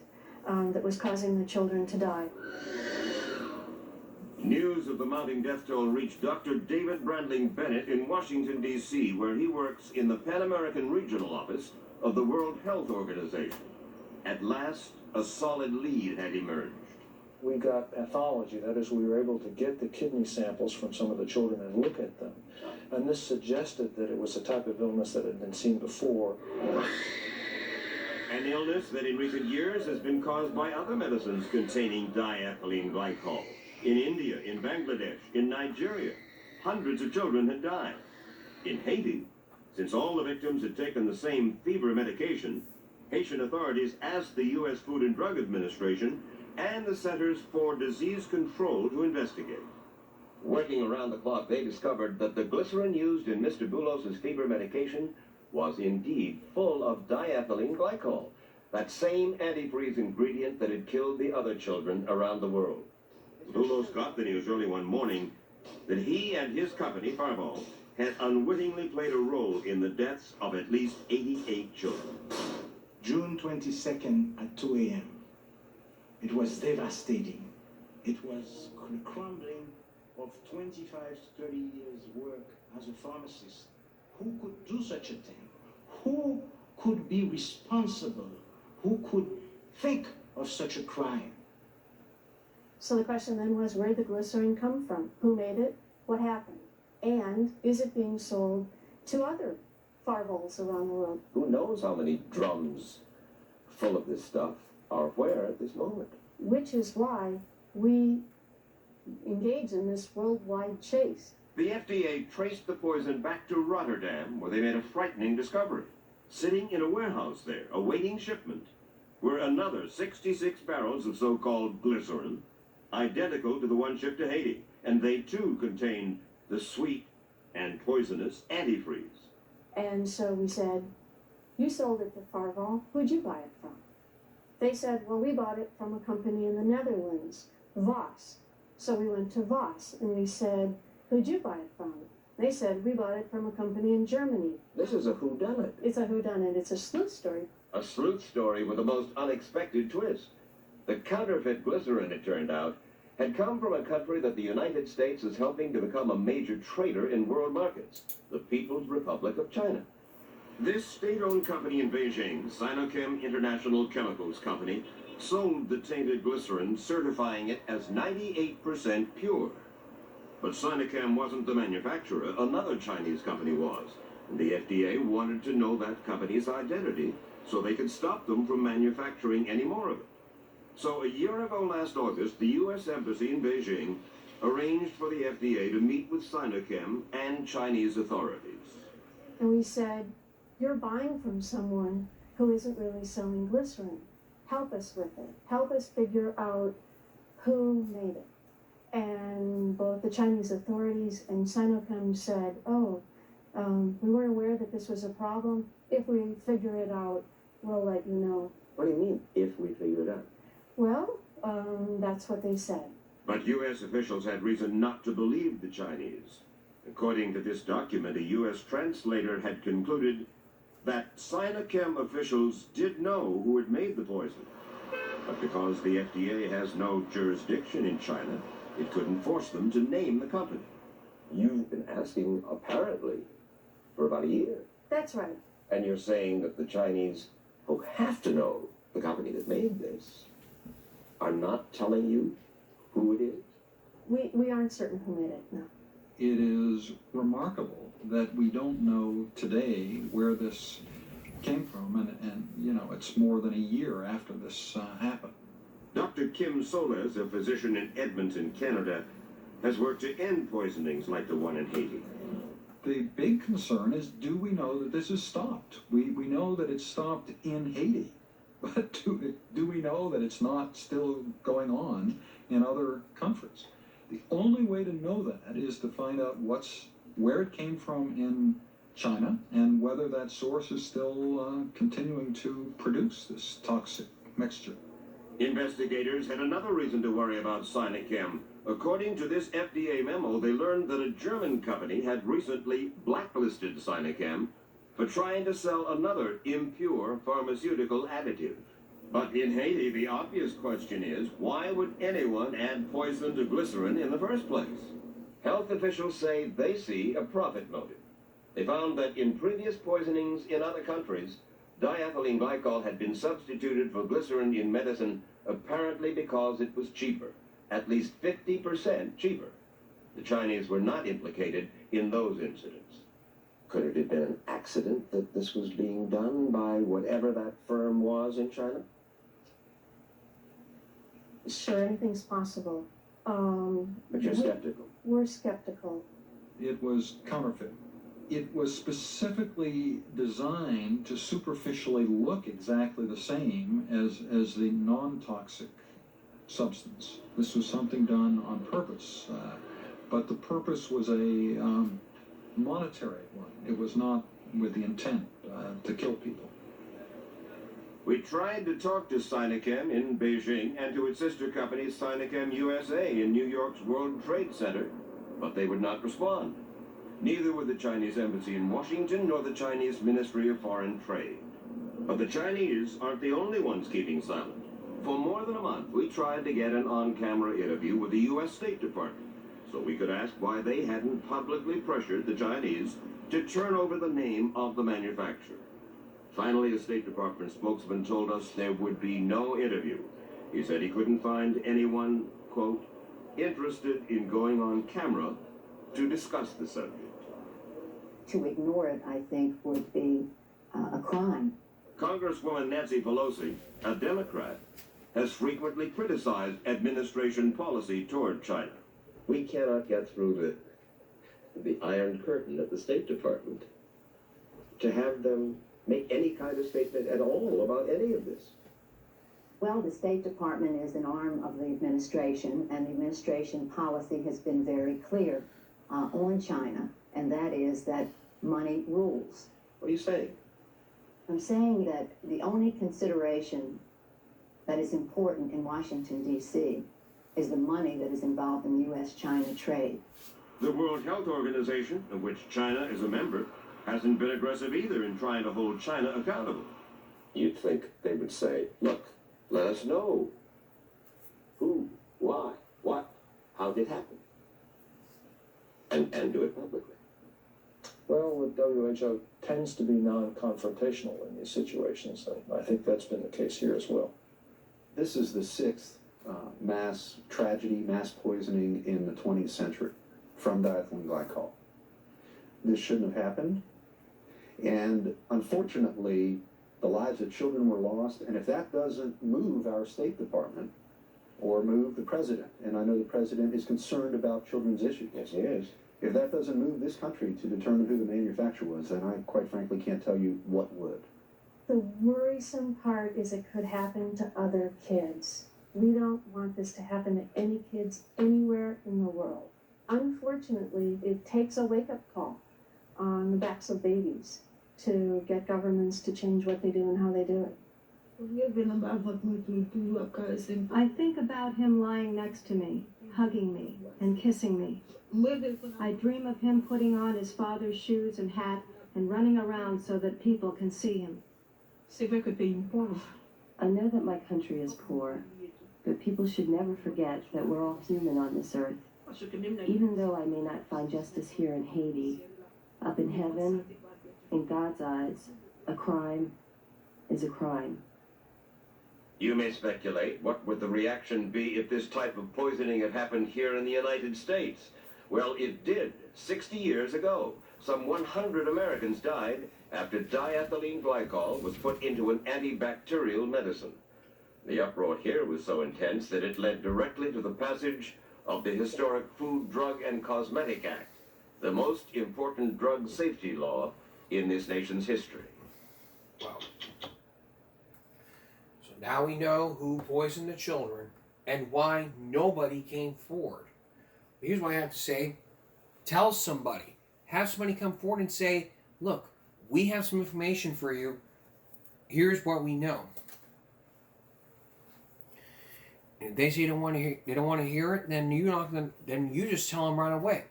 C: that was causing the children to die?
K: News of the mounting death toll reached Dr. David Brandling Bennett in Washington, D.C., where he works in the Pan American Regional Office of the World Health Organization. At last, a solid lead had emerged.
J: We got pathology, that is, we were able to get the kidney samples from some of the children and look at them. And this suggested that it was a type of illness that had been seen before.
K: An illness that in recent years has been caused by other medicines containing diethylene glycol. In India, in Bangladesh, in Nigeria, hundreds of children had died. In Haiti, since all the victims had taken the same fever medication, Haitian authorities asked the U.S. Food and Drug Administration and the Centers for Disease Control to investigate.
M: Working around the clock, they discovered that the glycerin used in Mr. Boulos's fever medication was indeed full of diethylene glycol, that same antifreeze ingredient that had killed the other children around the world.
K: Boulos got the news early one morning that he and his company, Farval, had unwittingly played a role in the deaths of at least 88 children.
B: June 22nd at 2 a.m. It was devastating. It was the crumbling of 25 to 30 years' work as a pharmacist. Who could do such a thing? Who could be responsible? Who could think of such a crime?
C: So the question then was, where did the glycerin come from? Who made it? What happened? And is it being sold to other Farvals around the world?
M: Who knows how many drums full of this stuff are where at this moment?
C: Which is why we engage in this worldwide chase.
K: The FDA traced the poison back to Rotterdam, where they made a frightening discovery. Sitting in a warehouse there, awaiting shipment, were another 66 barrels of so-called glycerin, identical to the one shipped to Haiti, and they too contained the sweet and poisonous antifreeze.
C: And so we said, you sold it to Farval, who'd you buy it from? They said, well, we bought it from a company in the Netherlands, Voss. So we went to Voss and we said, who'd you buy it from? They said, we bought it from a company in Germany.
M: This is a whodunit.
C: It's a whodunit. It's a sleuth story.
M: A sleuth story with the most unexpected twist. The counterfeit glycerin, it turned out, had come from a country that the United States is helping to become a major trader in world markets, the People's Republic of China.
K: This state-owned company in Beijing, Sinochem International Chemicals Company, sold the tainted glycerin, certifying it as 98% pure. But Sinochem wasn't the manufacturer, another Chinese company was. And the FDA wanted to know that company's identity so they could stop them from manufacturing any more of it. So a year ago last August, the U.S. Embassy in Beijing arranged for the FDA to meet with Sinochem and Chinese authorities.
C: And we said, you're buying from someone who isn't really selling glycerin. Help us with it. Help us figure out who made it. And both the Chinese authorities and Sinochem said, we weren't aware that this was a problem. If we figure it out, we'll let you know.
M: What do you mean, if we figure it out?
C: Well, that's what they said.
K: But U.S. officials had reason not to believe the Chinese. According to this document, a U.S. translator had concluded that Sinochem officials did know who had made the poison. But because the FDA has no jurisdiction in China, it couldn't force them to name the company.
M: You've been asking, apparently, for about a year.
C: That's right.
M: And you're saying that the Chinese, who have to know the company that made this, are not telling you who it is?
C: We aren't certain who made it, no.
D: It is remarkable that we don't know today where this came from, and you know, it's more than a year after this happened.
K: Dr. Kim Soles, a physician in Edmonton, Canada, has worked to end poisonings like the one in Haiti.
D: The big concern is, do we know that this is stopped? We know that it's stopped in Haiti, but do we know that it's not still going on in other countries? The only way to know that is to find out where it came from in China and whether that source is still continuing to produce this toxic mixture.
K: Investigators had another reason to worry about Sinochem. According to this FDA memo, they learned that a German company had recently blacklisted Sinochem for trying to sell another impure pharmaceutical additive. But in Haiti, the obvious question is, why would anyone add poison to glycerin in the first place? Health officials say they see a profit motive. They found that in previous poisonings in other countries, diethylene glycol had been substituted for glycerin in medicine apparently because it was cheaper, at least 50% cheaper. The Chinese were not implicated in those incidents.
M: Could it have been an accident that this was being done by whatever that firm was in China?
C: Sure, anything's possible.
M: But you're skeptical.
C: We're skeptical.
D: It was counterfeit. It was specifically designed to superficially look exactly the same as the non-toxic substance. This was something done on purpose, but the purpose was a monetary one. It was not with the intent to kill people.
K: We tried to talk to Sinochem in Beijing and to its sister company Sinochem USA in New York's World Trade Center, but they would not respond. Neither would the Chinese embassy in Washington nor the Chinese Ministry of Foreign Trade. But the Chinese aren't the only ones keeping silent. For more than a month, we tried to get an on-camera interview with the U.S. State Department so we could ask why they hadn't publicly pressured the Chinese to turn over the name of the manufacturer. Finally, a State Department spokesman told us there would be no interview. He said he couldn't find anyone, quote, interested in going on camera to discuss the subject.
E: To ignore it, I think, would be a crime.
K: Congresswoman Nancy Pelosi, a Democrat, has frequently criticized administration policy toward China.
M: We cannot get through the Iron Curtain at the State Department to have them make any kind of statement at all about any of this.
E: Well, the State Department is an arm of the administration, and the administration policy has been very clear on China, and that is that money rules.
M: What are you saying?
E: I'm saying that the only consideration that is important in Washington, D.C. is the money that is involved in U.S.-China trade.
K: The World Health Organization, of which China is a member, hasn't been aggressive either in trying to hold China accountable.
M: You'd think they would say, look, let us know. Who, why, what, how did it happen? And do it publicly.
J: Well, the WHO tends to be non-confrontational in these situations, and I think that's been the case here as well.
H: This is the sixth mass tragedy, mass poisoning in the 20th century from diethylene glycol. This shouldn't have happened, and unfortunately, the lives of children were lost, and if that doesn't move our State Department or move the President, and I know the President is concerned about children's issues.
J: Yes, he is.
H: If that doesn't move this country to determine who the manufacturer was, then I quite frankly can't tell you what would.
C: The worrisome part is it could happen to other kids. We don't want this to happen to any kids anywhere in the world. Unfortunately, it takes a wake-up call on the backs of babies to get governments to change what they do and how they do it.
I: I think about him lying next to me, hugging me, and kissing me. I dream of him putting on his father's shoes and hat and running around so that people can see him.
G: I know that my country is poor, but people should never forget that we're all human on this earth. Even though I may not find justice here in Haiti, up in heaven, in God's eyes, a crime is a crime.
K: You may speculate, what would the reaction be if this type of poisoning had happened here in the United States? Well, it did, 60 years ago. Some 100 Americans died after diethylene glycol was put into an antibacterial medicine. The uproar here was so intense that it led directly to the passage of the historic Food, Drug, and Cosmetic Act, the most important drug safety law in this nation's history.
A: Wow. So now we know who poisoned the children and why nobody came forward. Here's what I have to say. Tell somebody. Have somebody come forward and say, look, we have some information for you. Here's what we know. And if they say they don't want to hear it, then then you just tell them right away.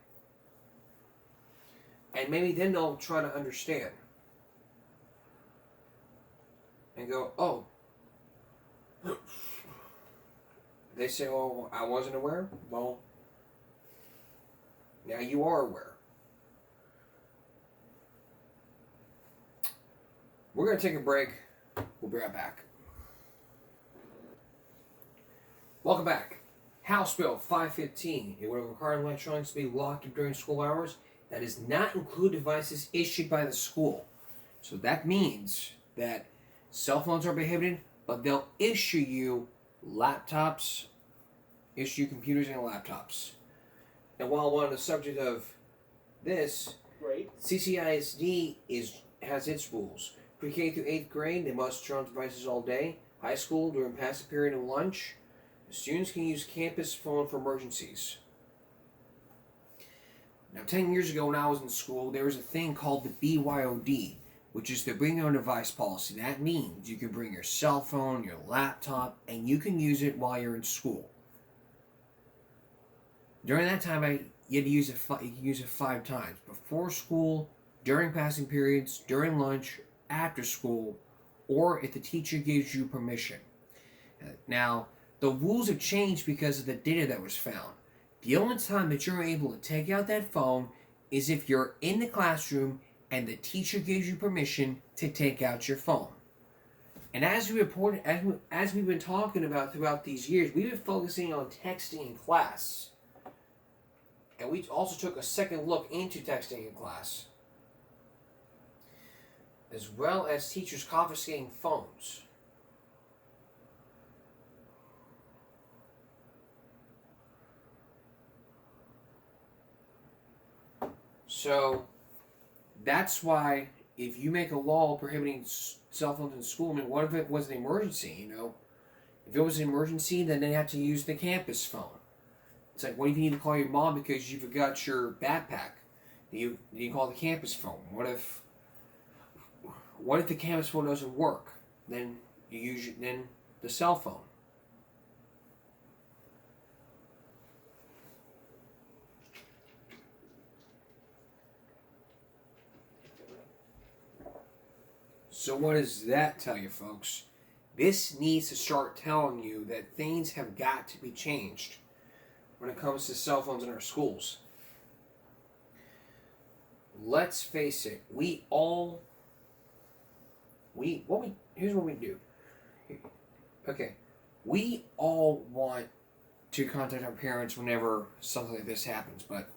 A: And maybe then they'll try to understand. And go, oh. They say, oh, I wasn't aware? Well, now you are aware. We're going to take a break. We'll be right back. Welcome back. House Bill 515. It would require electronics to be locked up during school hours. That does not include devices issued by the school. So that means that cell phones are prohibited, but they'll issue you laptops, issue computers and laptops. And while we're on the subject of this, CCISD has its rules. Pre-K through 8th grade, they must turn on devices all day. High school, during passing period and lunch, students can use campus phone for emergencies. Now, 10 years ago when I was in school, there was a thing called the BYOD, which is the Bring Your Own Device policy. That means you can bring your cell phone, your laptop, and you can use it while you're in school. During that time, you had to use it 5 times. Before school, during passing periods, during lunch, after school, or if the teacher gives you permission. Now, the rules have changed because of the data that was found. The only time that you're able to take out that phone is if you're in the classroom and the teacher gives you permission to take out your phone. And as we've been talking about throughout these years, we've been focusing on texting in class. And we also took a second look into texting in class, as well as teachers confiscating phones. So that's why if you make a law prohibiting cell phones in school, I mean, what if it was an emergency, you know? If it was an emergency, then they have to use the campus phone. It's like, what if you need to call your mom because you forgot your backpack? You call the campus phone. What if the campus phone doesn't work? Then you use the cell phone. So what does that tell you, folks? This needs to start telling you that things have got to be changed when it comes to cell phones in our schools. let's face it, here's what we do. Okay, we all want to contact our parents whenever something like this happens, but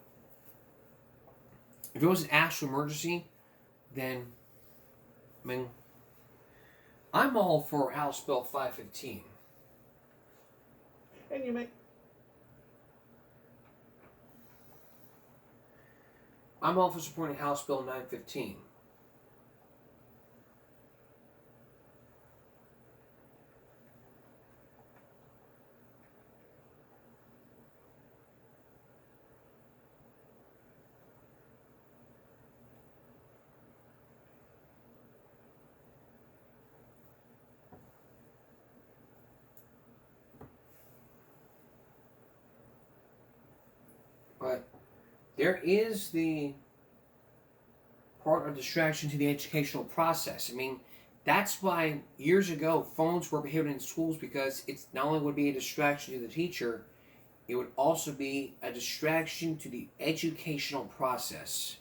A: if it was an actual emergency, then, I mean, I'm all for House Bill 515.
J: And you make
A: I'm all for supporting House Bill 915. But there is the part of distraction to the educational process. I mean, that's why years ago phones were prohibited in schools, because it's not only would be a distraction to the teacher, it would also be a distraction to the educational process.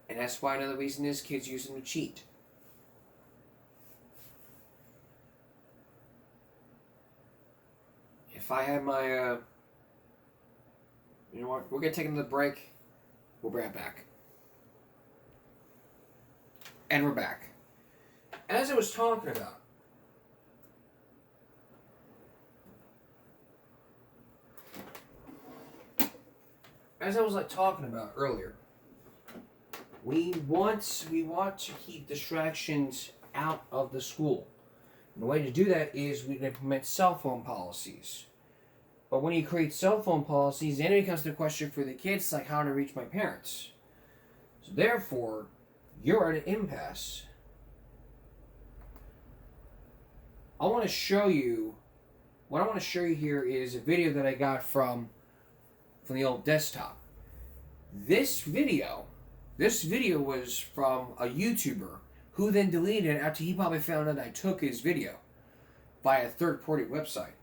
A: And that's why another reason is kids use them to cheat. If I had my, you know what, we're going to take another break. We'll be right back. And we're back. As I was talking about, earlier, we want to keep distractions out of the school. And the way to do that is we implement cell phone policies. But when you create cell phone policies, then it becomes the question for the kids, like how to reach my parents. So therefore, you're at an impasse. What I want to show you here is a video that I got from the old desktop. This video was from a YouTuber who then deleted it after he probably found out I took his video by a third-party website.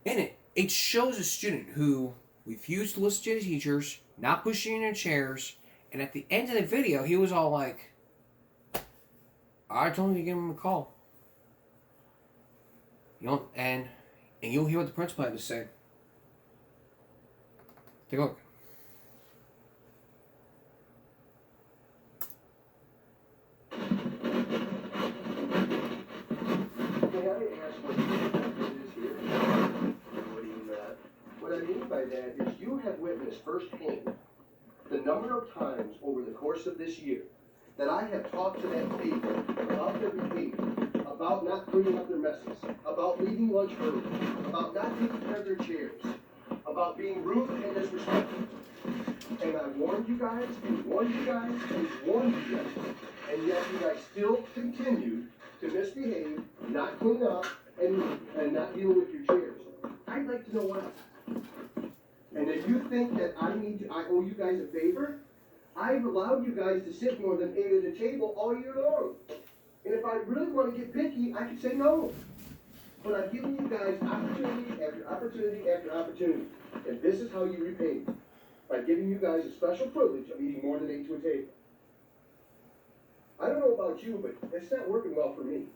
A: In it shows a student who refused to listen to the teachers, not pushing in their chairs, and at the end of the video, he was all like, I told him to give him a call. You know, and you'll hear what the principal had to say. Take a look.
L: What I mean by that is you have witnessed firsthand the number of times over the course of this year that I have talked to that table about their behavior, about not cleaning up their messes, about leaving lunch early, about not taking care of their chairs, about being rude and disrespectful. And I warned you guys, and warned you guys, and warned you guys, and yet you guys still continued to misbehave, not clean up, and not deal with your chairs. I'd like to know what else. And if you think that I owe you guys a favor, I've allowed you guys to sit more than 8 at a table all year long. And if I really want to get picky, I could say no. But I've given you guys opportunity after opportunity after opportunity. And this is how you repay me. By giving you guys a special privilege of eating more than 8 to a table. I don't know about you, but it's not working well for me.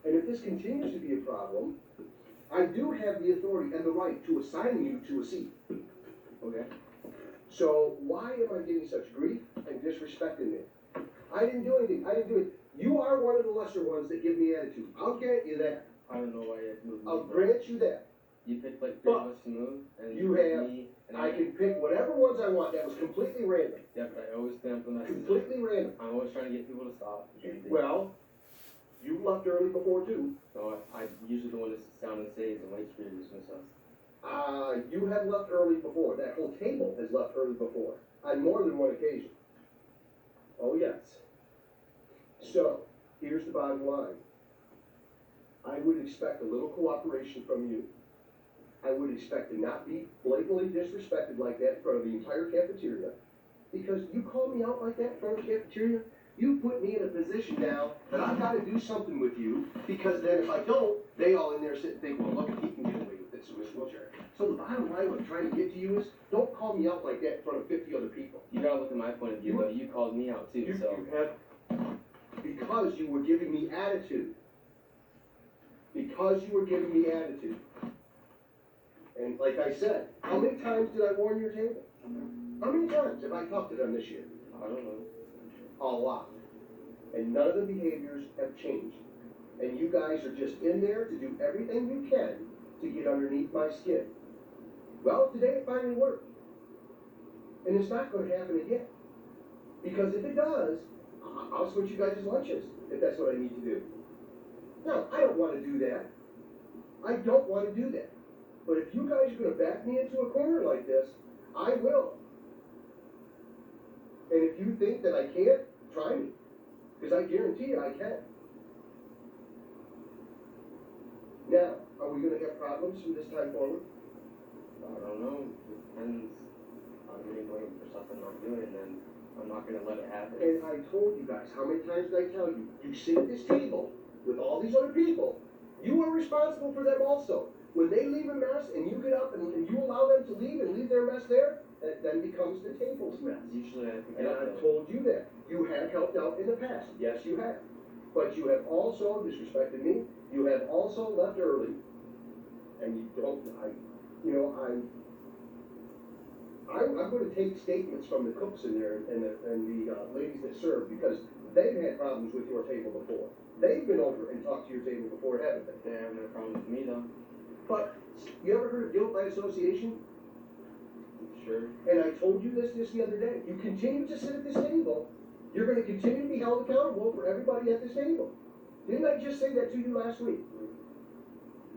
L: And if this continues to be a problem, I do have the authority and the right to assign you to a seat. Okay? So why am I getting such grief and disrespecting me? I didn't do anything. I didn't do it. You are one of the lesser ones that give me attitude. I'll grant you that.
N: I don't know why you moved.
L: I'll grant you that.
N: You picked like 3 of us to move, and
L: you have.
N: me, and
L: I can pick whatever ones I want. That was completely random.
N: Yep, I always stand for that.
L: Completely random.
N: I'm always trying to get people to stop.
L: Well, you left early before too.
N: So I usually the one that sits down and says and waits for you to dismiss us.
L: You have left early before. That whole table has left early before. On more than one occasion. Oh yes. So, here's the bottom line. I would expect a little cooperation from you. I would expect to not be blatantly disrespected like that in front of the entire cafeteria. Because you call me out like that in front of the cafeteria, you put me in a position now that I've got to do something with you, because then if I don't, they all in there sit and think, well, look, he can get away with It's a wheelchair. So the bottom line, what I'm trying to get to you is, don't call me out like that in front of 50 other people.
N: You gotta look at my point of view, though. You called me out too, so.
L: You have, because you were giving me attitude. Because you were giving me attitude. And like I said, how many times did I warn your table? How many times have I talked to them this year?
N: I don't know.
L: A lot. And none of the behaviors have changed. And you guys are just in there to do everything you can to get underneath my skin. Well, today it finally worked. And it's not going to happen again. Because if it does, I'll switch you guys' lunches, if that's what I need to do. No, I don't want to do that. I don't want to do that. But if you guys are going to back me into a corner like this, I will. And if you think that I can't, try me. Because I guarantee you I can. Now, are we going to have problems from this time forward?
N: I don't know. It depends on getting blamed for something I'm doing, and I'm not gonna let it happen.
L: And I told you guys, how many times did I tell you? You sit at this table with all these other people. You are responsible for them also. When they leave a mess and you get up and you allow them to leave and leave their mess there, that then becomes the table's mess.
N: Usually I pick
L: And
N: it up.
L: I've told you that. You have helped out in the past. Yes, you have. But you have also disrespected me. You have also left early. And you don't, I'm going to take statements from the cooks in there and the ladies that serve, because they've had problems with your table before. They've been over and talked to your table before, haven't they?
N: They haven't had problems with me, though.
L: But you ever heard of guilt by association?
N: Sure.
L: And I told you this just the other day. You continue to sit at this table, you're going to continue to be held accountable for everybody at this table. Didn't I just say that to you last week?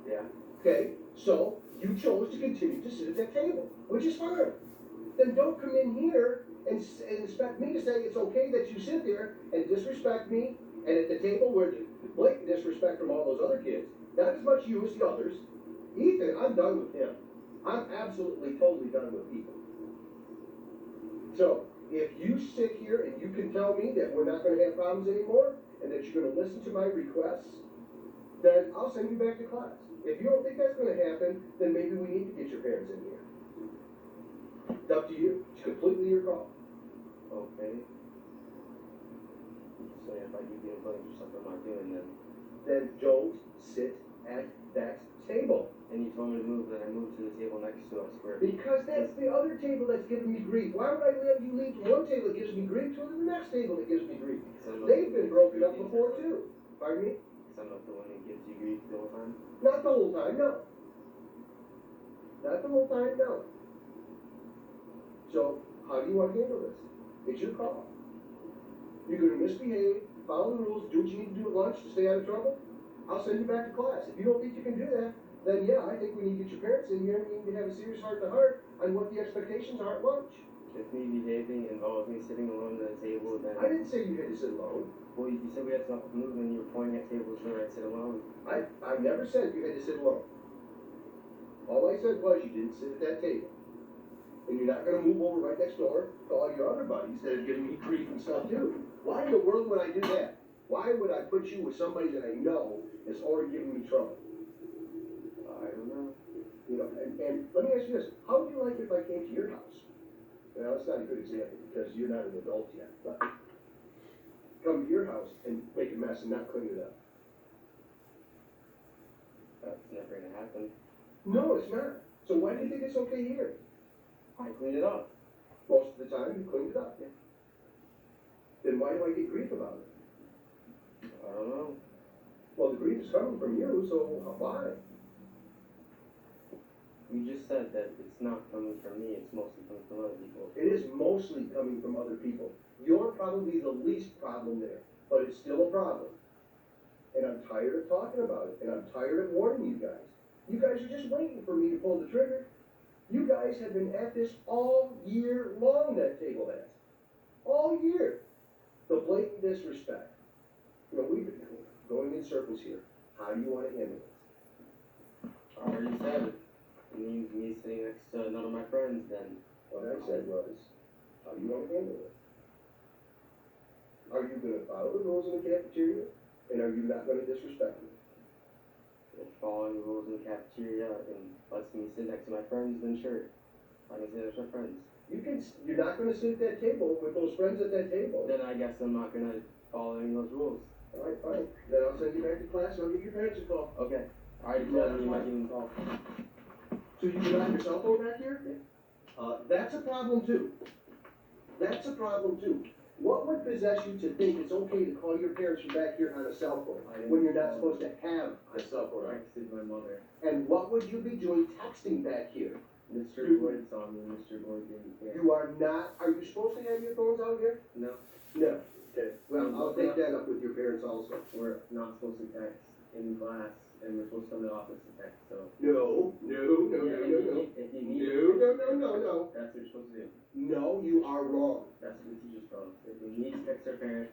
N: Yeah.
L: Okay, so you chose to continue to sit at that table, which is fine. Then don't come in here and expect me to say it's okay that you sit there and disrespect me, and at the table where the blatant disrespect from all those other kids, not as much you as the others. Ethan, I'm done with him. I'm absolutely, totally done with people. So, if you sit here and you can tell me that we're not going to have problems anymore, and that you're going to listen to my requests, then I'll send you back to class. If you don't think that's going to happen, then maybe we need to get your parents in here. It's up to you. It's completely your call.
N: Okay. So if I keep getting blamed for something I'm not doing,
L: Then don't sit at that table.
N: And you told me to move, then I moved to the table next to us where.
L: Because that's the other table that's giving me grief. Why would I let you leave from one table that gives me grief to the next table that gives me grief? They've been broken up before too. Pardon me?
N: Because I'm not the one that gives you grief the whole time.
L: Not the whole time, no. Not the whole time, no. So, how do you want to handle this? It's your call. You're going to misbehave, follow the rules, do what you need to do at lunch to stay out of trouble. I'll send you back to class. If you don't think you can do that, then yeah, I think we need to get your parents in here and we need to have a serious heart-to-heart on what the expectations are at lunch.
N: If me behaving involves me sitting alone at a table, then.
L: I didn't say you had to sit alone.
N: Well, you said we had to move and you were pointing at tables where I'd sit alone.
L: I never said you had to sit alone. All I said was you didn't sit at that table. And you're not going to move over right next door to all your other buddies that are giving me grief and stuff too. Why in the world would I do that? Why would I put you with somebody that I know is already giving me trouble?
N: I don't know.
L: You know, and let me ask you this. How would you like it if I came to your house? Now, that's not a good example because you're not an adult yet, but come to your house and make a mess and not clean it up.
N: That's never going to happen.
L: No, it's not. So why do you think it's okay here?
N: I cleaned it up.
L: Most of the time, you cleaned it up. Yeah. Then why do I get grief about it?
N: I don't know.
L: Well, the grief is coming from you, so why?
N: You just said that it's not coming from me, it's mostly coming from other people.
L: It is mostly coming from other people. You're probably the least problem there, but it's still a problem. And I'm tired of talking about it, and I'm tired of warning you guys. You guys are just waiting for me to pull the trigger. You guys have been at this all year long, that table has. All year. The blatant disrespect. You know, we've been going in circles here. How do you want to handle this?
N: I already said it. It means me sitting next to none of my friends, then.
L: What I said was, how do you want to handle it? Are you going to follow the rules in the cafeteria? And are you not going to disrespect me?
N: Following the rules in the cafeteria and lets me sit next to my friends, then sure, I can sit next to my friends.
L: You're not gonna sit at that table with those friends at that table.
N: Then I guess I'm not gonna follow any of those rules.
L: All right, fine. Then I'll send you back to class and I'll give your parents a call.
N: Okay. I already told you might give them a call.
L: So you got your cell phone back here? That's a problem too. That's a problem too. What would possess you to think it's okay to call your parents from back here on a cell phone when you're not supposed to have a cell phone?
N: I texted my mother.
L: And what would you be doing texting back here?
N: Mr. Boyd saw me, Mr. Boyd didn't care.
L: You are not, are you supposed to have your phones out here?
N: No.
L: No. Okay. Well, I'll take that up with your parents also.
N: We're not supposed to text in class, and we're supposed to come to the office to text, so.
L: No.
N: If you need
L: No.
N: That's what you're supposed to do.
L: No, you are wrong.
N: That's what the teachers tell us. If we need to text our parents.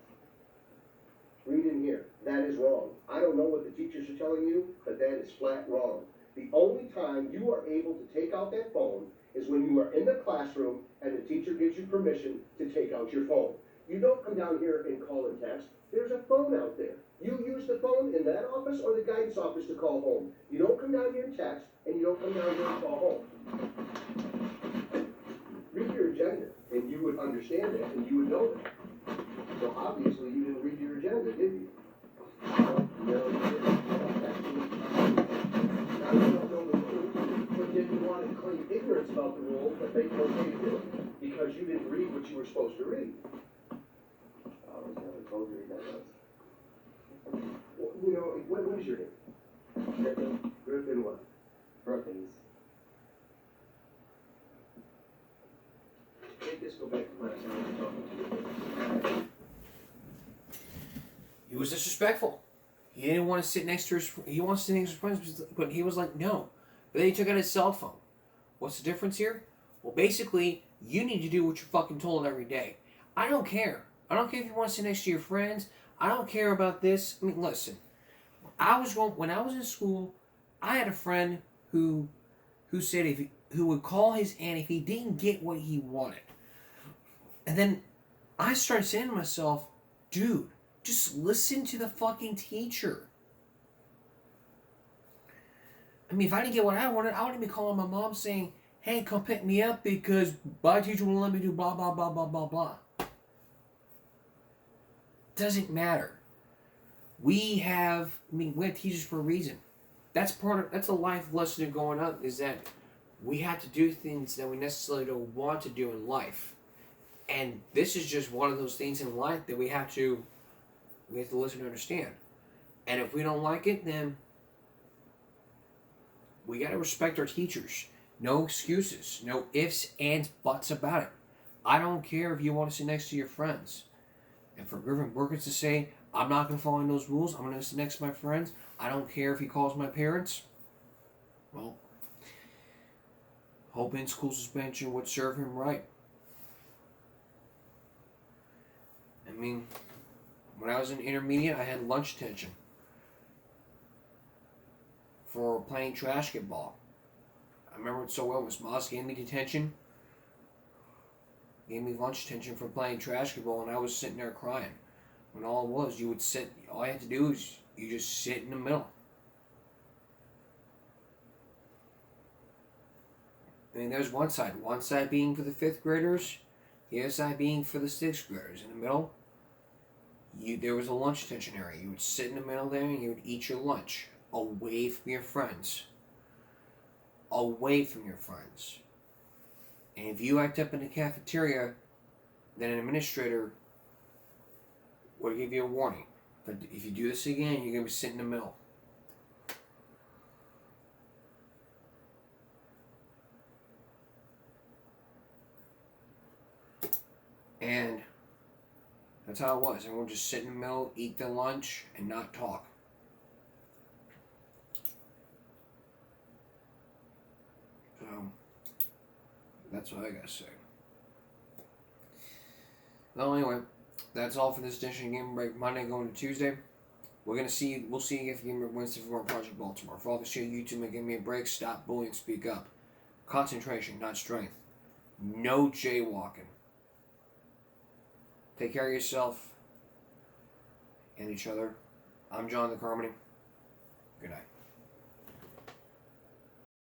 L: Read in here. That is wrong. I don't know what the teachers are telling you, but that is flat wrong. The only time you are able to take out that phone is when you are in the classroom and the teacher gives you permission to take out your phone. You don't come down here and call and text. There's a phone out there. You use the phone in that office or the guidance office to call home. You don't come down here and text, and you don't come down here and call home. Read your agenda, and you would understand that, and you would know that. So obviously you didn't read your agenda, did you? No, you didn't. Now you don't know the rules, but then you want to claim ignorance about the rules, but they don't okay to do it, because you didn't read what you were supposed to read.
N: I was never told to read that list.
L: Well, you know, what is your name?
N: Griffin.
L: Griffin what?
N: Brookins.
L: Take this, go back to class, and I'm talking to you.
A: He was disrespectful. He didn't want to sit next to his. He wants to sit next to his friends, but he was like, no. But then he took out his cell phone. What's the difference here? Well, basically, you need to do what you're fucking told every day. I don't care. I don't care if you want to sit next to your friends. I don't care about this. I mean, listen. When I was in school, I had a friend who said who would call his aunt if he didn't get what he wanted. And then I started saying to myself, dude, just listen to the fucking teacher. I mean, if I didn't get what I wanted, I wouldn't be calling my mom saying, hey, come pick me up because my teacher won't let me do blah, blah, blah, blah, blah, blah. Doesn't matter. We have teachers for a reason. That's a life lesson of growing up, is that we have to do things that we necessarily don't want to do in life. And this is just one of those things in life that we have to listen to understand. And if we don't like it, then we got to respect our teachers. No excuses. No ifs, ands, buts about it. I don't care if you want to sit next to your friends. And for Griffin Brookins to say, I'm not going to follow those rules, I'm going to sit next to my friends, I don't care if he calls my parents, well, hoping school suspension would serve him right. I mean, when I was in intermediate, I had lunch detention for playing trash ball. I remember it so well. Miss Moss gave me detention, gave me lunch detention for playing trash ball, and I was sitting there crying. When all it was, you would sit, all you had to do is you just sit in the middle. I mean, there's one side being for the 5th graders, the other side being for the 6th graders. In the middle, there was a lunch detention area. You would sit in the middle there and you would eat your lunch away from your friends. Away from your friends. And if you act up in the cafeteria, then an administrator will give you a warning. But if you do this again, you're going to be sitting in the middle. And that's how it was. Everyone would just sit in the middle, eat their lunch, and not talk. So, that's what I gotta say. Well, anyway, that's all for this edition of Game Break Monday going to Tuesday. We'll see you again for Game Break Wednesday for more Project Baltimore. For all the shit on YouTube and give me a break, stop bullying, speak up. Concentration, not strength. No jaywalking. Take care of yourself and each other. I'm John the Carmody. Good night.